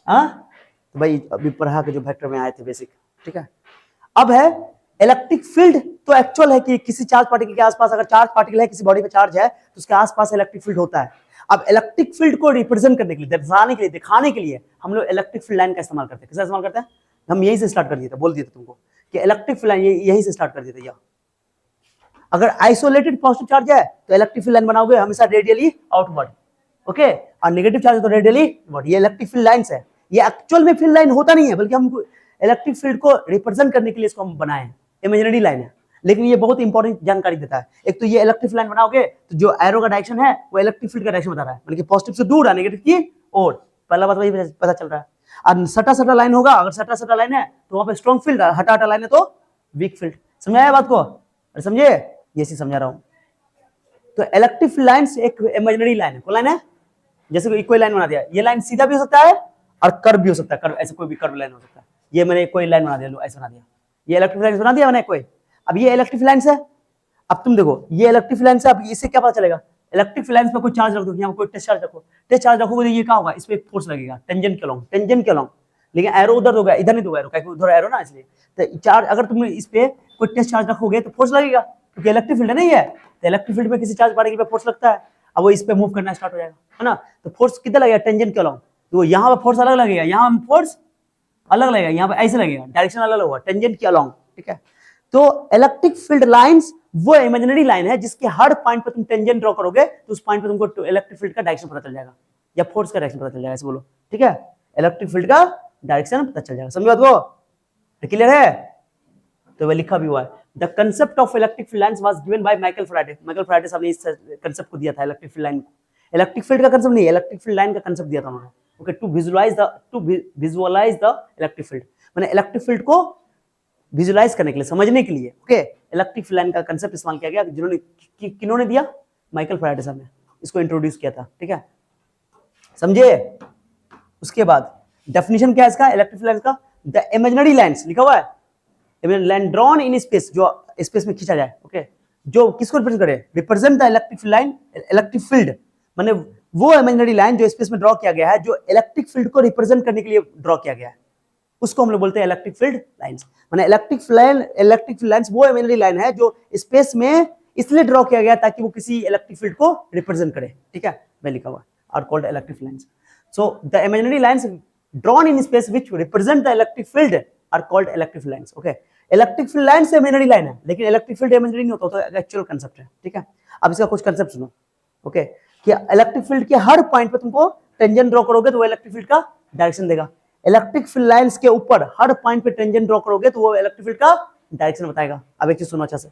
हाँ, तो भाई अभी पढ़ा के जो वेक्टर में आए थे बेसिक, ठीक है। अब है इलेक्ट्रिक फील्ड, तो एक्चुअल है कि किसी चार्ज पार्टिकल के आसपास अगर चार्ज पार्टिकल है, किसी बॉडी पे चार्ज है तो उसके आसपास इलेक्ट्रिक फील्ड होता है। अब इलेक्ट्रिक फील्ड को रिप्रेजेंट करने के लिए, दर्शाने के लिए, दिखाने के लिए हम लोग इलेक्ट्रिक फील्ड लाइन का इस्तेमाल करते हैं। किसका इस्तेमाल करते हैं, हम यहीं से स्टार्ट कर दिए थे, बोल दिए थे तुमको कि इलेक्ट्रिक फील्ड लाइन यहीं से स्टार्ट कर दिए थे। अगर आइसोलेटेड पॉजिटिव चार्ज है तो इलेक्ट्रिक फील्ड लाइन बनाओगे हमेशा रेडियली आउटवर्ड, ओके, और नेगेटिव चार्ज है तो रेडियली इनवर्ड। ये इलेक्ट्रिक फील्ड लाइंस है, ये एक्चुअल में फील्ड लाइन होता नहीं है, बल्कि हम इलेक्ट्रिक फील्ड को रिप्रेजेंट करने के लिए इसको हम बनाए, इमेजिनरी लाइन है, लेकिन ये बहुत इंपॉर्टेंट जानकारी देता है। एक तो ये इलेक्ट्रिक फील्ड लाइन बनाओगे तो जो एरो का डायरेक्शन है वो इलेक्ट्रिक फील्ड का डायरेक्शन बता रहा है, मतलब कि पॉजिटिव से दूर है, नेगेटिव की ओर, पहला बात वही पता चल रहा है। और सटा लाइन होगा, अगर सटा लाइन है तो वहां पे स्ट्रॉन्ग फील्ड, हटा लाइन है तो वीक फील्ड। समझ आया बात को, अरे समझे, ये सी समझा रहा हूं। तो इलेक्ट्रिक फील्ड लाइंस एक इमेजिनरी लाइन है, कौन लाइन है, जैसे कोई इक्वल लाइन बना दिया, ये लाइन सीधा भी हो सकता है और कर्व भी हो सकता है, कर्व ऐसे कोई भी कर्व लाइन हो सकता है, ये मैंने कोई लाइन बना दिया, लो ऐसे बना दिया, ये इलेक्ट्रिक लाइन बना दिया मैंने कोई। अब ये इलेक्ट्रिक लाइन है, अब तुम देखो ये इलेक्ट्रिक लाइन से, अब इससे क्या पता चलेगा, इलेक्ट्रिक लाइन पे कोई चार्ज रख दो, यहाँ कोई टेस्ट चार्ज रखो, टेस्ट चार्ज रखोगे तो ये क्या होगा, इस पे एक फोर्स लगेगा टेंजेंट के अलोंग, लेकिन एरो उधर होगा, इधर नहीं होगा एरो, क्योंकि उधर एरो ना, इसलिए तो चार्ज अगर तुम इस पे कोई टेस्ट चार्ज रखोगे तो फोर्स लगेगा, क्योंकि इलेक्ट्रिक फील्ड है नहीं है, तो इलेक्ट्रिक फील्ड में किसी चार्ज पार्टिकल पे फोर्स लगता है, अब वो इस पे मूव करना स्टार्ट हो जाएगा, है ना, तो फोर्स कितना लगेगा टेंजेंट के अलोंग, तो यहाँ पे फोर्स अलग लगेगा, यहाँ फोर्स अलग लगेगा, यहाँ पे ऐसे लगेगा, डायरेक्शन अलग होगा टेंजेंट के अलोंग, ठीक है। तो इलेक्ट्रिक फील्ड लाइंस वो इमेजिनरी लाइन है जिसके हर पॉइंट पे तुम टेंजेंट ड्रॉ करोगे तो उस पॉइंट पे तुमको इलेक्ट्रिक फील्ड का डायरेक्शन पता चल जाएगा या फोर्स का डायरेक्शन पता चल जाएगा, ऐसे बोलो, ठीक है, इलेक्ट्रिक फील्ड का डायरेक्शन पता चल जाएगा, समझ बात वो, क्लियर है, तो वह लिखा भी हुआ है, the concept of electric field lines was given by Michael Faraday साहब ने इस कंसेप्ट को दिया था इलेक्ट्रिक फील्ड लाइन को, इलेक्ट्रिक फील्ड का कंसेप्ट नहीं, इलेक्ट्रिक फील्ड लाइन का कंसेप्ट दिया था उन्होंने, okay, to visualize the electric field, मैंने इलेक्ट्रिक फील्ड को विजुअलाइज करने के लिए, समझने के लिए, ओके, इलेक्ट्रिक फील्ड लाइन का कंसेप्ट इस्तेमाल किया गया, जिन्होंने किन्होंने दिया, माइकल फैराडे साहब ने इसको इंट्रोड्यूस किया था, ठीक है, समझे। उसके बाद डेफिनेशन क्या है इसका, इलेक्ट्रिक फील्ड लाइन का, द इमेजिनरी लाइंस लिखा हुआ है, imaginary line drawn in space, जो स्पेस में खींचा जाए, ओके, जो किसको रिप्रेजेंट करे, represent the electric field line, electric field माने वो इमेजिनरी लाइन जो स्पेस में ड्रॉ किया गया है, जो इलेक्ट्रिक फील्ड को रिप्रेजेंट करने के लिए ड्रॉ किया गया है, उसको हम लोग बोलते हैं इलेक्ट्रिक फील्ड लाइंस, माने इलेक्ट्रिक फील्ड लाइंस वो इमेजिनरी लाइन है जो स्पेस में इसलिए ड्रॉ किया गया ताकि वो किसी इलेक्ट्रिक फील्ड को रिप्रेजेंट करे, ठीक है, मैं लिखा हुआ are called electric lines, so the imaginary lines drawn in space which represent the electric field are called electric field lines, okay, electric field line से इमेजिनरी लाइन है, लेकिन इलेक्ट्रिक फील्ड इमेजिनरी नहीं होता, तो एक्चुअल कांसेप्ट है, ठीक है। अब इसका कुछ कांसेप्ट सुनो, ओके, कि इलेक्ट्रिक फील्ड के हर पॉइंट पे तुमको टेंजेंट ड्रॉ करोगे तो वो इलेक्ट्रिक फील्ड का डायरेक्शन देगा, इलेक्ट्रिक फील्ड लाइंस के ऊपर हर पॉइंट पे टेंजेंट ड्रॉ करोगे तो वो इलेक्ट्रिक फील्ड का डायरेक्शन बताएगा। अब एक चीज सुनो अच्छा से,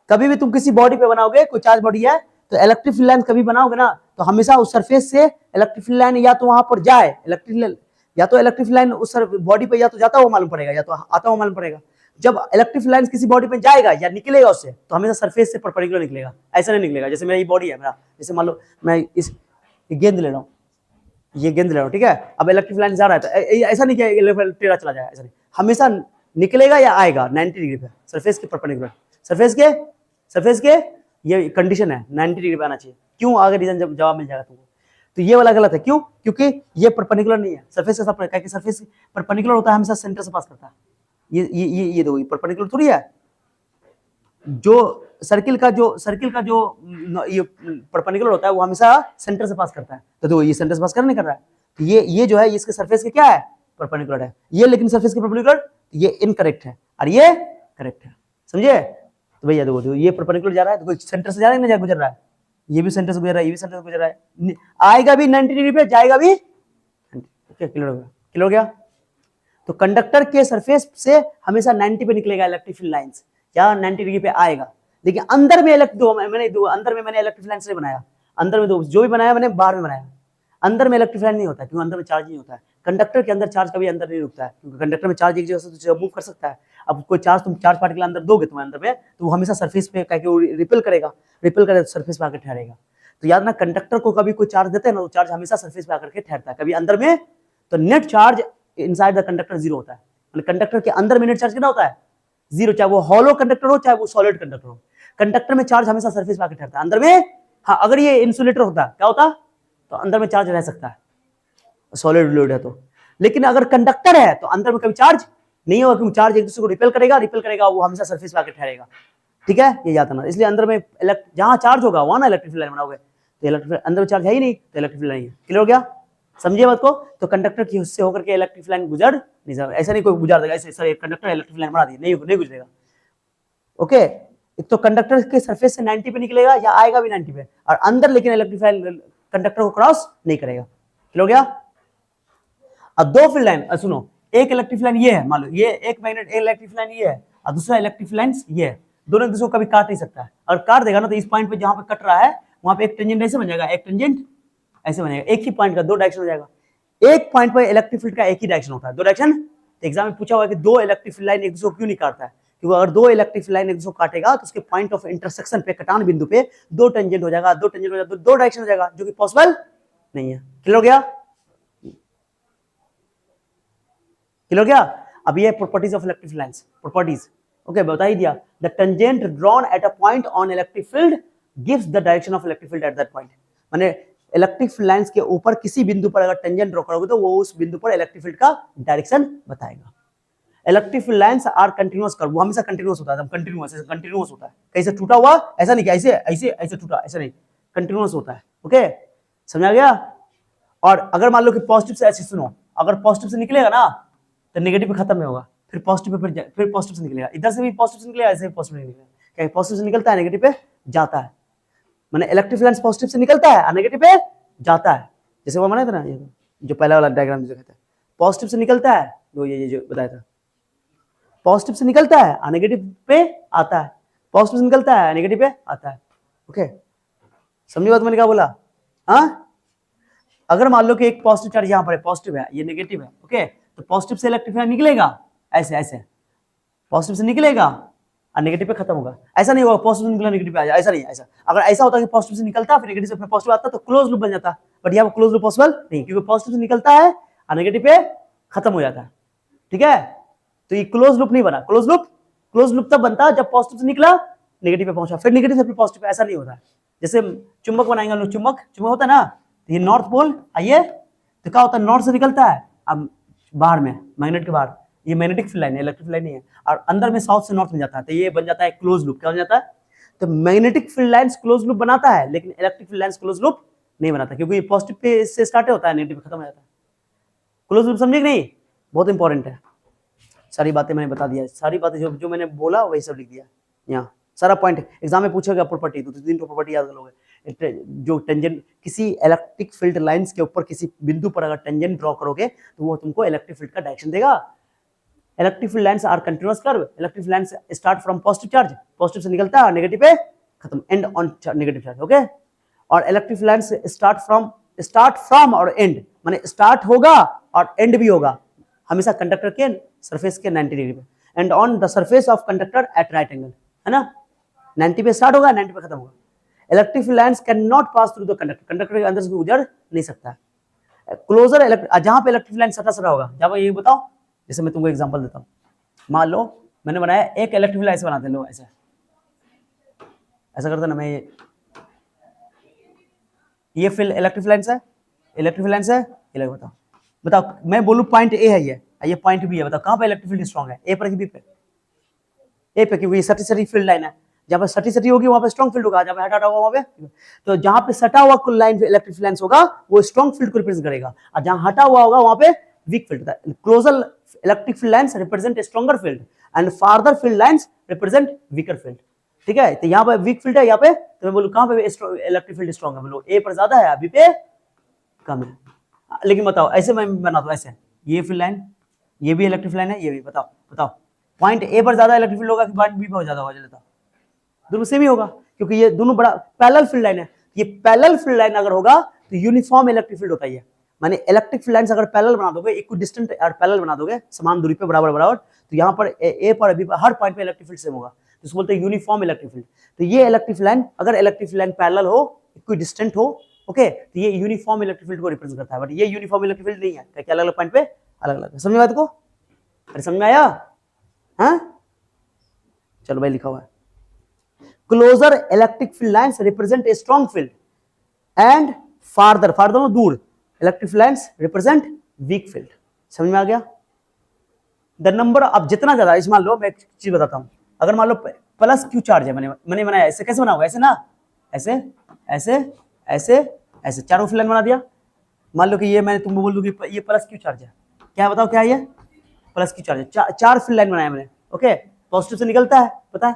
कभी भी तुम किसी बॉडी पे बनाओगे, कोई चार्ज बॉडी है, तो इलेक्ट्रिक फील्ड लाइन कभी बनाओगे ना, तो हमेशा उस सरफेस से इलेक्ट्रिक फील्ड लाइन या तो वहां पर जाए, इलेक्ट्रिक लाइन उस बॉडी पे या तो जाता हुआ मालूम पड़ेगा या तो आता हुआ मालूम पड़ेगा। जब इलेक्ट्रिक लाइन किसी बॉडी पे जाएगा या निकलेगा उससे, तो हमेशा सरफेस से परपेंडिकुलर निकलेगा, ऐसा नहीं निकलेगा। जैसे मेरी बॉडी है, मेरा जैसे मान लो मैं इस गेंद ले रहा हूँ, ये गेंद ले रहा हूँ, ठीक है, अब इलेक्ट्रिक लाइन जा रहा है तो ऐसा नहीं कि टेढ़ा चला जाएगा, ऐसा नहीं, हमेशा निकलेगा या आएगा 90 डिग्री पे, सरफेस के परपेंडिकुलर, सरफेस के ये कंडीशन है 90 डिग्री पे आना चाहिए। क्यों, आगे रीजन जब जवाब मिल जाएगा तुमको। तो ये वाला गलत है, क्यों, क्योंकि ये परपेंडिकुलर नहीं है सरफेस के साथ, क्योंकि सरफेस परपेंडिकुलर होता है, हमेशा सेंटर से पास करता है। ये देखो, ये परपेंडिकुलर थोड़ी है, जो सर्किल का जो ये परपेंडिकुलर होता है वो हमेशा सेंटर से पास करता है, तो देखो ये सेंटर से पास नहीं कर रहा है, तो ये जो है इसके सरफेस के क्या है, परपेंडिकुलर है, ये लेकिन सरफेस के परपेंडिकुलर, ये इनकरेक्ट है और ये करेक्ट है, समझे। तो भैया देखो ये परपेंडिकुलर जा रहा है, तो सेंटर से जा रहा है ना, गुजर रहा है, ये भी सेंटर से गुजर रहा है, ये भी सेंटर से गुजर रहा है, आएगा भी 90 डिग्री पे, जाएगा भी, ओके, क्लियर हो गया। तो कंडक्टर के सरफेस से हमेशा 90 पे निकलेगा इलेक्ट्रिक फील्ड लाइंस, या 90 डिग्री पे आएगा, लेकिन अंदर में अंदर में मैंने इलेक्ट्रिक लाइंस नहीं बनाया, अंदर में जो भी बनाया मैंने बाहर में बनाया, अंदर में इलेक्ट्रिक लाइन नहीं होता, क्योंकि अंदर में चार्ज नहीं होता है, कंडक्टर के अंदर चार्ज कभी अंदर नहीं रुकता है, क्योंकि कंडक्टर में चार्ज एक जगह से मूव कर सकता है। अब कोई चार्ज तुम चार्ज पार्टिकल अंदर दोगे तुम्हें अंदर में, तो वो हमेशा सरफेस पे रिपेल करेगा सरफेस पे आकर ठहरेगा। तो याद ना, कंडक्टर को कभी कोई चार्ज देते हैं ना, तो चार्ज हमेशा सरफेस पे आकर के ठहरता है, कभी अंदर में, तो net charge inside the conductor zero होता है, मतलब कंडक्टर के अंदर में नेट चार्ज कितना होता है, जीरो, चाहे वो हॉलो कंडक्टर हो चाहे वो सॉलिड कंडक्टर हो, कंडक्टर में चार्ज हमेशा सरफेस पे आकर ठहरता है, अंदर में। हाँ, अगर ये इंसुलेटर होता क्या होता, तो अंदर में चार्ज रह सकता है, सॉलिड फ्लूइड है तो, लेकिन अगर कंडक्टर है तो अंदर में कभी चार्ज नहीं होगा, क्योंकि चार्ज एक दूसरे को रिपेल करेगा, वो हमेशा सरफेस पे आकर ठहरेगा, ठीक है, ये याद रखना। इसलिए अंदर में जहां चार्ज होगा वहां ना इलेक्ट्रिक लाइन बनाओगे, तो इलेक्ट्रिक अंदर में चार्ज है ही नहीं, तो इलेक्ट्रिक लाइन है, क्लियर हो गया, समझिए बात को। तो कंडक्टर की हिस्से होकर के इलेक्ट्रिक लाइन गुजर नहीं सकता, ऐसा नहीं कोई गुजार देगा, ऐसे सर कंडक्टर इलेक्ट्रिक लाइन बना दी, नहीं गुजरेगा, ओके। एक तो कंडक्टर के सरफेस से 90 पे निकलेगा या आएगा भी 90 पे, और अंदर लेकिन इलेक्ट्रिक लाइन कंडक्टर को क्रॉस नहीं करेगा, क्लियर हो गया। अब दो फील्ड लाइन सुनो, एक इलेक्ट्रिक लाइन ये है, मान लो ये एक मैग्नेट, एक इलेक्ट्रिक लाइन ये है और दूसरा इलेक्ट्रिक लाइन ये है, दोनों एक दूसरे को कभी काट नहीं सकता है, अगर काट देगा ना तो इस पॉइंट पे जहां पे कट रहा है वहां पे एक टेंजेंट ऐसे बन जाएगा, एक टेंजेंट ऐसे बनेगा, एक ही पॉइंट का दो डायरेक्शन हो जाएगा। एक पॉइंट पर इलेक्ट्रिक फील्ड का एक ही डायरेक्शन होता है, दो डायरेक्शन। एग्जाम में पूछा हुआ है कि दो इलेक्ट्रिक लाइन एक दूसरे को क्यों नहीं काटता है, क्योंकि अगर दो इलेक्ट्रिक लाइन एक दूसरे को काटेगा तो उसके पॉइंट ऑफ इंटरसेक्शन पे, कटान बिंदु पे दो टेंजेंट हो जाएगा, दो डायरेक्शन हो जाएगा, जो कि पॉसिबल नहीं है, क्लियर हो गया, क्लियर हो गया। अब ये properties of electric lines, properties, okay, बता ही दिया। The tangent drawn at a point on electric field gives the direction of electric field at that point. माने इलेक्ट्रिक फील्ड लाइंस के ऊपर किसी बिंदु पर अगर टेंजेंट ड्रॉ करोगे तो वो उस बिंदु पर इलेक्ट्रिक फील्ड का डायरेक्शन बताएगा। Electric field lines are continuous curve, वो हमेशा कंटिन्यूअस होता है, कंटिन्यूअस होता है, कहीं से टूटा हुआ ऐसा नहीं कि ऐसे ऐसे ऐसे टूटा, ऐसा नहीं, कंटिन्यूअस होता है। ओके, समझा गया। और अगर मान लो कि पॉजिटिव से, ऐसे सुनो, अगर पॉजिटिव से निकलेगा ना तो नेगेटिव पे खत्म नहीं होगा, फिर पॉजिटिव पे फिर पॉजिटिव से निकलेगा, इधर से भी पॉजिटिव से निकलेगा, ऐसे भी पॉजिटिव नहीं निकलेगा, क्या पॉजिटिव से निकलता है नेगेटिव पे जाता है, माने इलेक्ट्रिक फील्ड पॉजिटिव से निकलता है और नेगेटिव पे जाता है। जैसे वो माने था ना, ये जो पहला वाला डायग्राम जो कहता है पॉजिटिव से निकलता है, ये जो बताया था, पॉजिटिव से निकलता है और नेगेटिव पे आता है, पॉजिटिव से निकलता है नेगेटिव पे आता है। ओके, समझी बात मैंने क्या बोला? हाँ, अगर मान लो कि एक पॉजिटिव चार्ज यहाँ पर है, पॉजिटिव है, ये नेगेटिव है, ओके, तो पॉजिटिव से इलेक्ट्रिक फील्ड निकलेगा ऐसे ऐसे, पॉजिटिव से निकलेगा और नेगेटिव पे खत्म होगा। ऐसा नहीं होगा पॉजिटिव से निकला नेगेटिव पे आ जाए, ऐसा नहीं है। ऐसा अगर ऐसा होता कि पॉजिटिव से निकलता फिर नेगेटिव से फिर पॉजिटिव आता तो क्लोज लूप बन जाता, बट यहाँ क्लोज लूप पॉसिबल नहीं, क्योंकि पॉजिटिव से निकलता है और नेगेटिव पे खत्म हो जाता है। ठीक है, तो ये क्लोज लूप नहीं बना। क्लोज लूप तब बनता जब पॉजिटिव से निकला नेगेटिव पे पहुंचा, फिर नेगेटिव से फिर पॉजिटिव पे, ऐसा नहीं होता। जैसे चुंबक बनाएंगे हम लोग, चुंबक होता है ना, तो ये नॉर्थ पोल आइए तो क्या होता है, नॉर्थ से निकलता है अब बाहर में, मैग्नेट के बाहर, ये मैग्नेटिक फील्ड लाइन है, इलेक्ट्रिक फील्ड लाइन नहीं है, और अंदर में साउथ से नॉर्थ में जाता है, तो ये बन जाता है क्लोज लूप। क्या बन जाता है? तो magnetic field lines close loop बनाता है, लेकिन electric field lines close loop नहीं बनाता, क्योंकि ये पॉजिटिव पे से स्टार्ट होता है, नेगेटिव पे खत्म हो जाता है। क्लोज लूप समझे कि नहीं? बहुत इंपॉर्टेंट है। सारी बातें मैंने बता दिया, सारी बातें जो मैंने बोला वही सब लिख दिया यहाँ, सारा पॉइंट एग्जाम में पूछेगा। प्रॉपर्टी तो 3 प्रॉपर्टी याद कर लोगे। जो टेंजेंट किसी इलेक्ट्रिक फील्ड लाइंस के ऊपर किसी बिंदु पर अगर टेंजेंट ड्रॉ करोगे तो वो तुमको इलेक्ट्रिक फील्ड का डायरेक्शन देगा। Electric field lines are continuous curve, electric field lines start from positive charge, positive से निकलता है नेगेटिव पे खत्म, end on negative charge. Okay, और electric field lines start from और एंड, माने स्टार्ट होगा और एंड भी होगा हमेशा कंडक्टर के सरफेस के 90 डिग्री पे, and on the surface of conductor at right angle, है ना, 90 पे स्टार्ट होगा 90 पे खत्म होगा। Electric field lines can not pass through the conductor, conductor के अंदर से गुजर नहीं सकता। क्लोजर जहां पे इलेक्ट्रिक लाइन सटा होगा, जब ये बताओ, जैसे मैं तुमको एग्जांपल देता हूं, मान लो मैंने बनाया एक इलेक्ट्रिक लाइन ऐसे बनाते लो, ऐसा करते ना, मैं ये फील्ड इलेक्ट्रिक लाइन है, इलेक्ट्रिक लाइन है, ये बताओ मैं बोलूं पॉइंट ए है, ये पॉइंट बी है, बताओ कहां पे इलेक्ट्रिक फील्ड स्ट्रांग है, ए पर कि बी पे? ए पे, क्योंकि ये सटी फील्ड लाइन है, जहां पे सटी होगी वहां पे स्ट्रांग फील्ड होगा, जहां पे हटा होगा वहां पे, तो जहां पे सटा हुआ कुल लाइन इलेक्ट्रिक लाइन होगा वो स्ट्रांग फील्ड को रिप्रेजेंट करेगा, और जहां हटा हुआ होगा वहां पे weak field. Closer electric field lines represent stronger field and farther field lines represent weaker field. ठीक है, तो यहाँ पे वीक फील्ड है, यहाँ पे तो मैं बोलूँ कहां पे इलेक्ट्रिक फील्ड स्ट्रॉन्ग है, बोलो ए पर ज्यादा है, बी पे कम है। लेकिन बताओ ऐसे मैं बना दो, ऐसे ये फील्ड लाइन, ये भी इलेक्ट्रिक लाइन है, ये भी, बताओ पॉइंट ए पर ज्यादा इलेक्ट्रिक फील्ड होगा कि पॉइंट बी पर ज्यादा होगा? चलो दोनों सेम ही होगा, क्योंकि ये दोनों बड़ा पैरेलल फील्ड लाइन है। ये पैरेलल फील्ड लाइन अगर होगा तो यूनिफॉर्म इलेक्ट्रिक फील्ड होता है, माने इलेक्ट्रिक फील्ड लाइंस अगर पैरेलल बना दोगे, इक्विडिस्टेंट और पैरेलल बना दोगे, समान दूरी पे बराबर, तो यहाँ पर ए पर बी पर हर पॉइंट पे इलेक्ट्रिक फील्ड सेम होगा, तो इसको बोलते हैं यूनिफॉर्म इलेक्ट्रिक फील्ड। तो ये इलेक्ट्रिक लाइन, अगर इलेक्ट्रिक लाइन पैरेलल हो, इक्विडिस्टेंट हो, ओके, तो ये यूनिफॉर्म इलेक्ट्रिक फील्ड को रिप्रेजेंट करता है, बट ये यूनिफॉर्म इलेक्ट्रिक फील्ड नहीं है, क्या अलग अलग पॉइंट पे अलग अलग। समझ बात को? अरे समझ में आया? हाँ, चलो भाई लिखा हुआ है, closer electric field lines represent a strong field and farther दूर electric lines represent weak field. समझ में आ गया? द नंबर, अब जितना ज्यादा, इस मान लो मैं एक चीज बताता हूं, अगर मान लो प्लस क्यू चार्ज है, मैंने बनाया ऐसे, कैसे बनाऊंगा? ऐसे ना, ऐसे ऐसे ऐसे ऐसे, चारों फील्ड लाइन बना दिया। मान लो कि ये मैंने तुमको बोल दूं कि ये प्लस क्यू चार्ज है, क्या बताओ क्या है ये? प्लस क्यू चार्ज है। चार फील्ड लाइन बनाया मैंने, ओके, पॉजिटिव से निकलता है, पता है,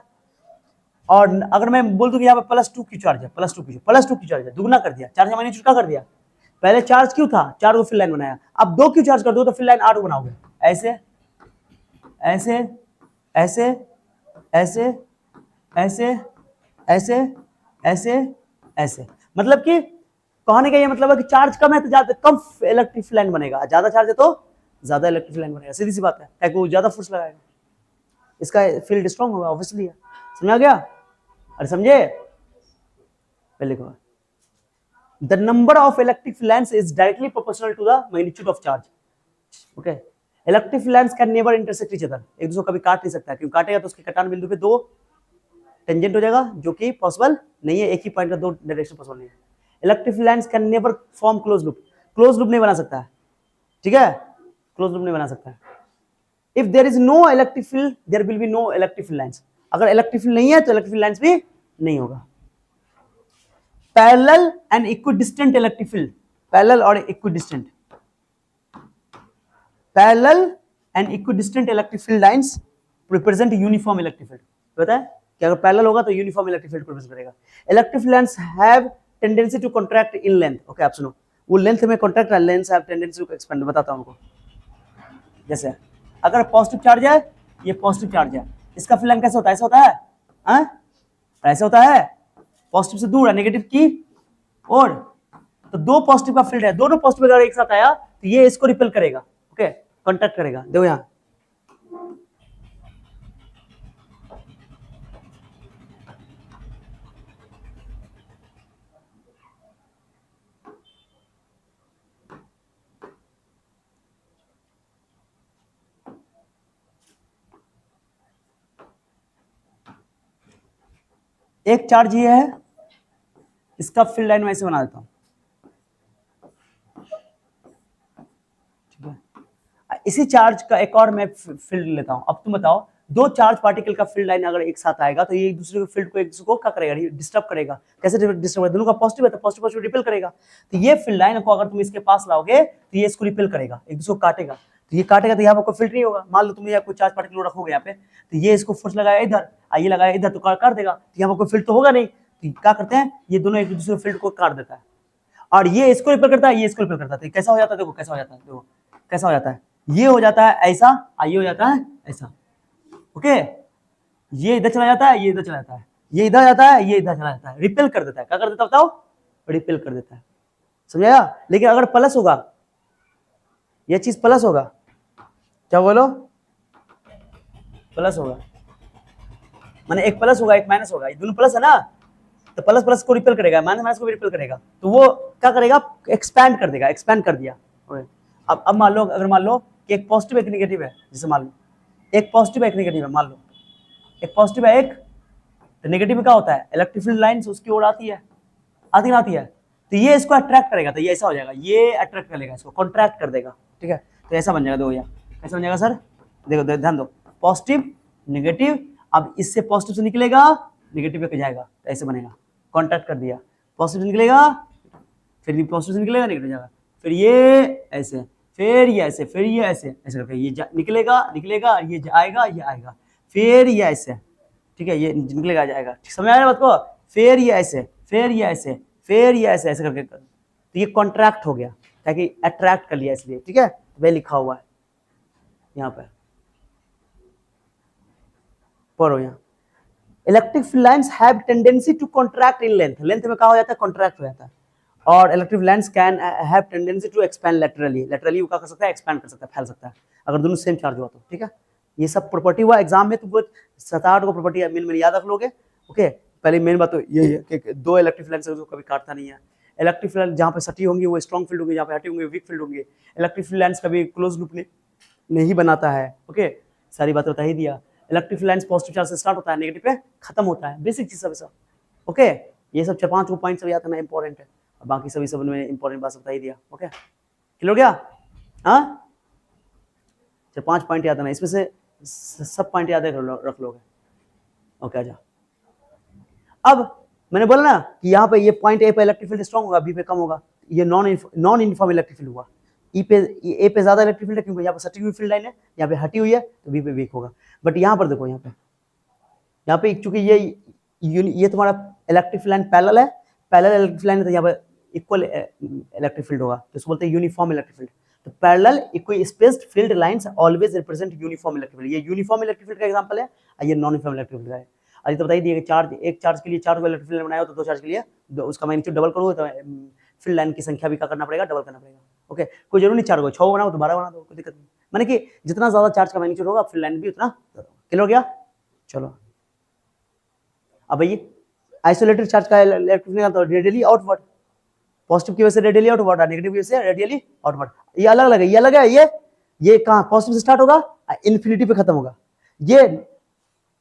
और अगर मैं बोल दूं कि यहाँ पे प्लस टू क्यू चार्ज है, प्लस टू क्यू चार्ज है, दुगना कर दिया, चार्ज मैंने छुटा कर दिया। पहले चार्ज क्यों था, 4 को फील्ड लाइन बनाया, अब 2 क्यू चार्ज कर दो तो फील्ड लाइन 8 बनाओगे, ऐसे ऐसे ऐसे ऐसे ऐसे ऐसे ऐसे ऐसे, मतलब कि कहने का ये मतलब है कि चार्ज कम है तो ज्यादा कम इलेक्ट्रिक लाइन बनेगा, ज्यादा चार्ज है तो ज्यादा इलेक्ट्रिक लाइन बनेगा, सीधी सी बात है, वो ज्यादा फोर्स लगाएगा, इसका फील्ड स्ट्रॉन्ग होगा, ऑब्वियसली है। समझ आ गया? अरे समझे? पहले लिखो, the number of electric lines is directly proportional to the magnitude of charge. Okay, electric lines can never intersect each other, एक दूसरे को कभी काट नहीं सकता, क्योंकि काटेगा तो उसके कटान बिंदु पे 2 टेंजेंट हो जाएगा, जो कि पॉसिबल नहीं है, एक ही पॉइंट का दो डायरेक्शन पॉसिबल नहीं है। Electric field lines can never form close loop, close loop नहीं बना सकता है, ठीक है, क्लोज लूप नहीं बना सकता है। If there is no electric field there will be no electric field lines, अगर इलेक्ट्रिक फील्ड नहीं है तो इलेक्ट्रिक फील्ड लाइंस भी नहीं होगा। Parallel and equidistant electric field, parallel और equidistant, parallel and equidistant electric field lines represent uniform electric field. पता है कि अगर पैरेलल होगा तो यूनिफॉर्म इलेक्ट्रिक फील्ड रिप्रेजेंट करेगा। Electric field lines have tendency to contract in length, okay आप सुनो, वो लेंथ में कॉन्ट्रैक्ट है, length have tendency to expand, बताता हूं उनको। जैसे अगर पॉजिटिव चार्ज है, ये पॉजिटिव चार्ज है, इसका फील्ड लाइन कैसे होता है, ऐसा होता है, हाँ ऐसे होता है, पॉजिटिव से दूर है, नेगेटिव की और, तो दो पॉजिटिव का फील्ड है, दोनों पॉजिटिव अगर एक साथ आया तो ये इसको रिपेल करेगा, ओके कॉन्ट्रैक्ट करेगा। देखो यहां एक चार्ज ये है, इसका फील्ड लाइन मैं ऐसे बना देता हूं, ठीक है, इसी चार्ज का एक और मैं फील्ड लेता हूं। अब तुम बताओ, दो चार्ज पार्टिकल का फील्ड लाइन अगर एक साथ आएगा तो ये एक दूसरे के फील्ड को एक दूसरे को क्या करेगा, डिस्टर्ब करेगा। कैसे डिस्टर्ब करेगा, दोनों का पॉजिटिव है तो पॉजिटिव पॉजिटिव रिपेल करेगा, तो ये फील्ड लाइन को अगर तुम इसके पास लाओगे तो ये इसको रिपेल करेगा, एक दूसरे को काटेगा, तो ये काटेगा तो यहाँ पर कोई फील्ड नहीं होगा। मान लो तुम यहाँ कोई चार्ज पार्टिकल रखोगे यहाँ पे, तो ये इसको फोर्स लगाया इधर, ये लगाया इधर, तो काट देगा, तो यहाँ पर कोई फील्ड तो होगा नहीं, तो क्या करते हैं ये दोनों एक दूसरे फील्ड को काट देता है, और ये इसको रिपेल करता है, ये इसको रिपेल करता है, तो कैसा हो जाता है, देखो कैसा हो जाता है, देखो कैसा हो जाता है, ये हो जाता है ऐसा, ये हो जाता है ऐसा, ओके, ये इधर चला जाता है, ये इधर चला जाता है, ये इधर जाता है, ये इधर चला जाता है, रिपेल कर देता है, क्या कर देता है बताओ, रिपेल कर देता है, समझाया। लेकिन अगर प्लस होगा, ये चीज प्लस होगा, क्या बोलो, प्लस होगा, माने एक प्लस होगा एक माइनस होगा, ये दोनों प्लस है ना, तो प्लस प्लस को रिपेल करेगा, माइनस माइनस को भी रिपेल करेगा, तो वो क्या करेगा, एक्सपैंड कर देगा, एक्सपैंड कर दिया। अब मान लो, अगर मान लो कि एक पॉजिटिव एक नेगेटिव है, जैसे मान लो एक पॉजिटिव एक नेगेटिव है, मान लो एक पॉजिटिव है एक, तो नेगेटिव में क्या होता है, इलेक्ट्रिक फील्ड लाइंस उसकी ओर आती है, आती ना आती है, तो ये इसको अट्रैक्ट करेगा, तो ये ऐसा हो जाएगा, ये अट्रैक्ट करेगा, इसको कॉन्ट्रैक्ट कर देगा, ठीक है, तो ऐसा बन जाएगा, देखो यार कैसा बन जाएगा सर, देखो ध्यान दो, पॉजिटिव नेगेटिव, अब इससे पॉजिटिव से निकलेगा नेगेटिव पे जाएगा, तो ऐसे बनेगा, कॉन्ट्रैक्ट कर दिया, पॉजिटिव से निकलेगा, फिर पॉजिटिव से निकलेगा नेगेटिव जाएगा, फिर ये ऐसे, फिर ये ऐसे, फिर ये ऐसे, ऐसे करके ये निकलेगा निकलेगा, ये आएगा ये आएगा, फिर ये ऐसे, ठीक है, ये निकलेगा जाएगा, समझ आ रहा है बात को, फिर ये ऐसे, फिर ये ऐसे, फिर ये ऐसे, ऐसे करके तो ये कॉन्ट्रैक्ट हो गया, ताकि अट्रैक्ट कर लिया इसलिए, ठीक है, वह लिखा हुआ है यहाँ पर, पढ़ो यहाँ, electric field lines have tendency to contract in length, length में क्या हो जाता है, कॉन्ट्रैक्ट हो जाता है, और electric lines can have tendency to expand laterally, laterally वो क्या कर सकता है, एक्सपैंड कर सकता है, फैल सकता है, अगर दोनों सेम चार्ज हुआ तो, ठीक है, ये सब प्रॉपर्टी हुआ, एग्जाम में तुमको 7-8 को प्रॉपर्टी मेन में याद रख लोगे, ओके। पहले मेन बात तो यही है कि दो इलेक्ट्रिक लाइंस को कभी काटता नहीं है, इलेक्ट्रिक फील्ड जहाँ पे सटी होंगी वो स्ट्रॉन्ग फील्ड होंगे, जहाँ पे हटी होंगे वीक फील्ड होंगे, इलेक्ट्रिक फील्ड लाइंस कभी क्लोज लूप नहीं बनाता है, ओके, सारी बातें बता ही दिया। Electric field lines positive charge से स्टार्ट होता है, नेगेटिव पे खत्म होता है, बेसिक चीज सब, ओके, ये सब 4-5 पॉइंट सब याद करना इंपॉर्टेंट है, और बाकी सभी सब में इंपॉर्टेंट बात बता ही दिया, ओके, क्लियर हो गया, हाँ 4-5 पॉइंट याद करना, इसमें से सब पॉइंट याद रख लोगे, ओके। आजा, अब मैंने बोला ना कि यहाँ पे ये पॉइंट ए पे इलेक्ट्रिक फील्ड स्ट्रॉन्ग होगा, बी पे कम होगा, ये नॉन यूनिफॉर्म इलेक्ट्रिक फील्ड हुआ, ए पे ज्यादा इलेक्ट्रिक फील्ड है क्योंकि यहाँ पे सटी हुई फील्ड लाइन है, यहाँ पे हटी हुई है तो बी पे वीक होगा। बट यहाँ पर देखो, यहाँ पे चूंकि ये तुम्हारा इलेक्ट्रिक फील्ड लाइन पैरेलल है, पैरेलल इलेक्ट्रिक लाइन है, तो यहाँ पे इक्वल इलेक्ट्रिक फील्ड होगा, तो इसको बोलते हैं यूनिफॉर्म इलेक्ट्रिक फील्ड। तो parallel equal spaced field lines always represent uniform electric field, ये यूनिफॉर्म इलेक्ट्रिक फील्ड का एग्जांपल है, और ये नॉन यूनिफॉर्म इलेक्ट्रिक फील्ड का है। अभी तो बताइए कि चार्ज, एक चार्ज के लिए 4 इलेक्ट्रिक फील्ड बनाया हो तो 2 चार्ज के लिए उसका मैग्नीट्यूड डबल करोगे तो फील्ड लाइन की संख्या भी क्या करना पड़ेगा, डबल करना पड़ेगा, ओके। कोई जरूरी नहीं 4 को 6 बनाओ तो 12 बना दो, कोई दिक्कत नहीं, माने कि जितना ज्यादा चार्ज का मैग्नीट्यूड होगा फील्ड लाइन भी उतना क्लियर हो गया। चलो अब ये आइसोलेटेड चार्ज का इलेक्ट्रिक फील्ड तो रेडियली आउटवर्ड, पॉजिटिव की वजह से रेडियली आउटवर्ड, नेगेटिव की वजह से रेडियली आउटवर्ड, ये अलग अलग है, ये अलग है, ये कहां पॉजिटिव से स्टार्ट होगा इन्फिनिटी पे खत्म होगा, ये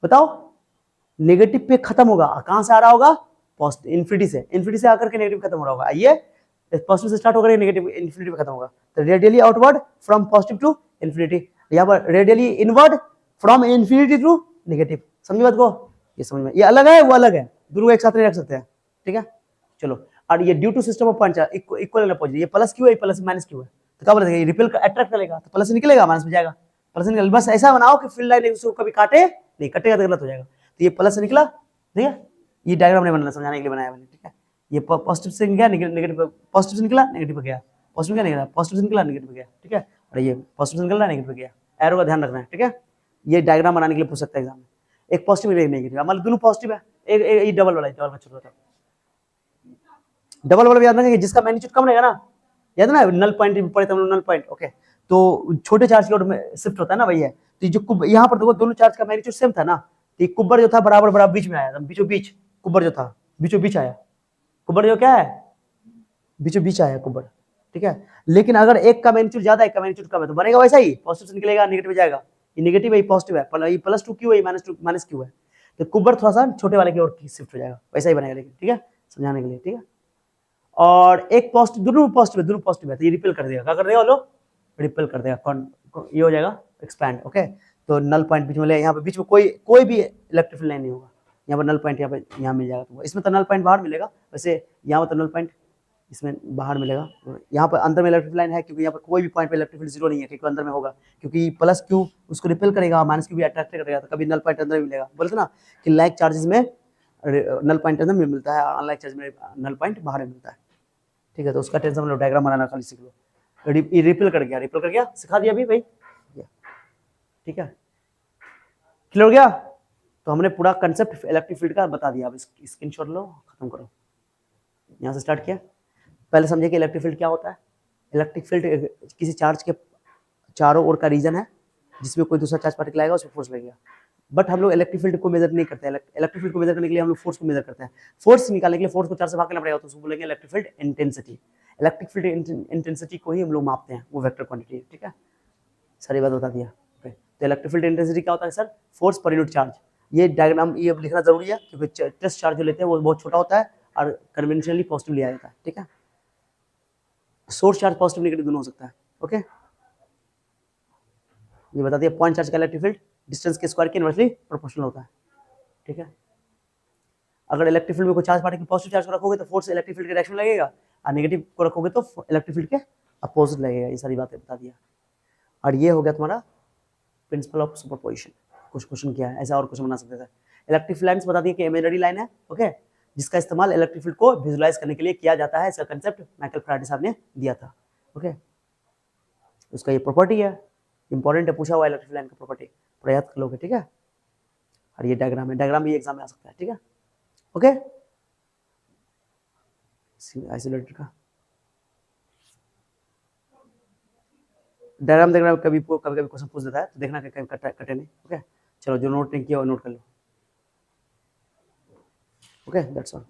बताओ नेगेटिव पे खत्म होगा, कहां से आ रहा होगा, पॉजिटिव इन्फिनिटी से आकर के नेगेटिव खत्म हो रहा होगा। ये पॉजिटिव से स्टार्ट होकर नेगेटिव इन्फिनिटी पे खत्म होगा। तो radially outward from positive to infinity, यहाँ पर radially inward from infinity to negative. समझ बात को, ये समझ में, ये अलग है वो अलग है, दोनों एक साथ नहीं रख सकते हैं, ठीक है। चलो, और ये due to system of point equal opposite, ये प्लस क्यू है, प्लस माइनस क्यू है, तो क्या बोलेगा, ये रिपेल अट्रैक्ट करेगा तो प्लस निकलेगा, माइनस में जाएगा, प्लस निकलेगा। बस ऐसा बनाओ कि फील्ड लाइन उसको कभी काटे नहीं, कटेगा तो गलत हो जाएगा। तो ये प्लस से निकला, ठीक है, ये डायग्राम नहीं बनाना, समझाने के लिए बनाया मैंने, ठीक है। ये पॉजिटिव से गया नेगेटिव, पॉजिटिव से निकला नेगेटिव पे गया, पॉजिटिव क्या निकला, पॉजिटिव से निकला नेगेटिव पे गया, ठीक है। और ये पॉजिटिव से निकल रहा नेगेटिव पे गया, एरो का ध्यान रखना है, ठीक है। ये डायग्राम बनाने के लिए पूछ सकता है एग्जाम में, एक पॉजिटिव एक नेगेटिव, मतलब दोनों पॉजिटिव है, एक डबल वाला, डबल में छोटा, डबल वाला याद रखेंगे, जिसका मैग्नीट्यूड कम रहेगा ना, याद ना, नल पॉइंट पढ़े थे हम लोग, नल पॉइंट, ओके। तो छोटे चार्ज की ओर में शिफ्ट होता है ना, वही है। तो जो यहाँ पर देखो दोनों चार्ज का मैग्नीट्यूड सेम था ना, तो कुब्बर जो था बराबर बराबर बीच में आया, बीचों बीच कुब्बर जो था बीचों बीच आया, कुब्बर जो क्या है बीचों बीच आया कुब्बर, ठीक है। लेकिन अगर एक का मैग्नीट्यूड ज्यादा है, एक का मैग्नीट्यूड कम है, तो बनेगा वैसा ही, पॉजिटिव से निकलेगा नेगेटिव जाएगा, ये नेगेटिव है, ये पॉजिटिव है, ये प्लस 2 क्यू है, माइनस क्यू है, तो कुब्बर थोड़ा सा छोटे वाले की ओर शिफ्ट हो जाएगा, वैसा ही बनेगा, लेकिन ठीक है, समझाने के लिए, ठीक है। और एक पॉजिटिव, दोनों पॉजिटिव है, तो ये रिपेल कर देगा, क्या कर देगा लोग, रिपेल कर देगा, कौन ये हो जाएगा एक्सपैंड, ओके। तो नल पॉइंट बीच में ले, यहाँ पे बीच में कोई भी इलेक्ट्रिक फील्ड लाइन नहीं होगा, यहाँ पर नल पॉइंट यहाँ मिल जाएगा तुमको, इसमें तो नल पॉइंट बाहर मिलेगा, वैसे यहाँ पर तो नल पॉइंट इसमें बाहर मिलेगा, यहाँ पर अंदर में इलेक्ट्रिक लाइन है, क्योंकि यहाँ पर कोई भी पॉइंट पे इलेक्ट्रिक फील्ड जीरो नहीं है, क्योंकि अंदर में होगा, क्योंकि प्लस क्यू उसको रिपेल करेगा, माइनस क्यू भी अट्रैक्ट करेगा, तो कभी नल पॉइंट अंदर मिलेगा। बोलते ना कि लाइक चार्जेस में नल पॉइंट अंदर में मिलता है, अनलाइक चार्ज में नल पॉइंट बाहर में मिलता है, ठीक है। तो उसका टेंशन लो, डायग्राम बनाना खाली सीख लो, रिपेल कर गया, सिखा दिया अभी भाई, ठीक है, क्लियर हो गया। तो हमने पूरा कंसेप्ट इलेक्ट्रिक फील्ड का बता दिया, अब स्क्रीनशॉट लो, खत्म करो, यहाँ से स्टार्ट किया। पहले समझे कि इलेक्ट्रिक फील्ड क्या होता है। इलेक्ट्रिक फील्ड किसी चार्ज के चारों ओर का रीजन है, जिसमें कोई दूसरा चार्ज पार्टिकल आएगा, उसमें फोर्स लगेगा। बट हम लोग इलेक्ट्रिक फील्ड को मेजर नहीं करते हैं, इलेक्ट्रिक फील्ड को मेजर करने के लिए हम लोग फोर्स को मेजर करते हैं। फोर्स निकालने के लिए फोर्स को 4 से भाग करना पड़ेगा, तो उसको बोलेंगे electric field intensity. Electric field intensity को ही हम लोग मापते हैं, वो वेक्टर क्वांटिटी, ठीक है। सारी बात बता दिया। तो इलेक्ट्रिक फील्ड इंटेंसिटी क्या होता है sir, force per unit charge. ये डायग्राम ये लिखना जरूरी है, क्योंकि टेस्ट चार्ज जो लेते हैं वो बहुत छोटा होता है और कन्वेंशनली पॉजिटिव लिया जाता है, ठीक है। सोर्स चार्ज पॉजिटिव नेगेटिव दोनों हो सकता है, ओके। ये बता दिया, पॉइंट चार्ज का इलेक्ट्रिक फील्ड डिस्टेंस के स्क्वायर के इनवर्सली प्रोपोर्शनल होता है, ठीक है। अगर इलेक्ट्रिक फील्ड में कोई चार्ज पार्टिकल पॉजिटिव चार्ज को रखोगे तो फोर्स इलेक्ट्रिक फील्ड के डायरेक्शन में लगेगा, और नेगेटिव को रखोगे तो इलेक्ट्रिक फील्ड के अपोजिट लगेगा। ये सारी बातें बता दिया। और ये हो गया तुम्हारा प्रिंसिपल ऑफ सुपरपोजिशन। कुछ क्वेश्चन किया है, ऐसा और क्वेश्चन बना सकते थे। इलेक्ट्रिक लाइन्स बता दिए कि इमेजिनरी लाइन है, ओके, जिसका इस्तेमाल इलेक्ट्रिक फील्ड को विजुलाइज करने के लिए किया जाता है। इसका कंसेप्ट माइकल फैराडे साहब ने दिया था, ओके। उसका ये प्रॉपर्टी है, इंपॉर्टेंट है, पूछा हुआ इलेक्ट्रिक लाइन का प्रॉपर्टी, प्रयास कर लोगे, ठीक है। और ये डायग्राम है, डायग्राम भी एग्जाम में आ सकता है, ठीक है, ओके। आइसोलेटेड का डायग्राम देखना, कभी क्वेश्चन पूछ देता है, तो देखना कि कहीं कटे नहीं, ओके। चलो, जो नोट नहीं किया वो नोट कर लो, ओके, दैट्स ऑल।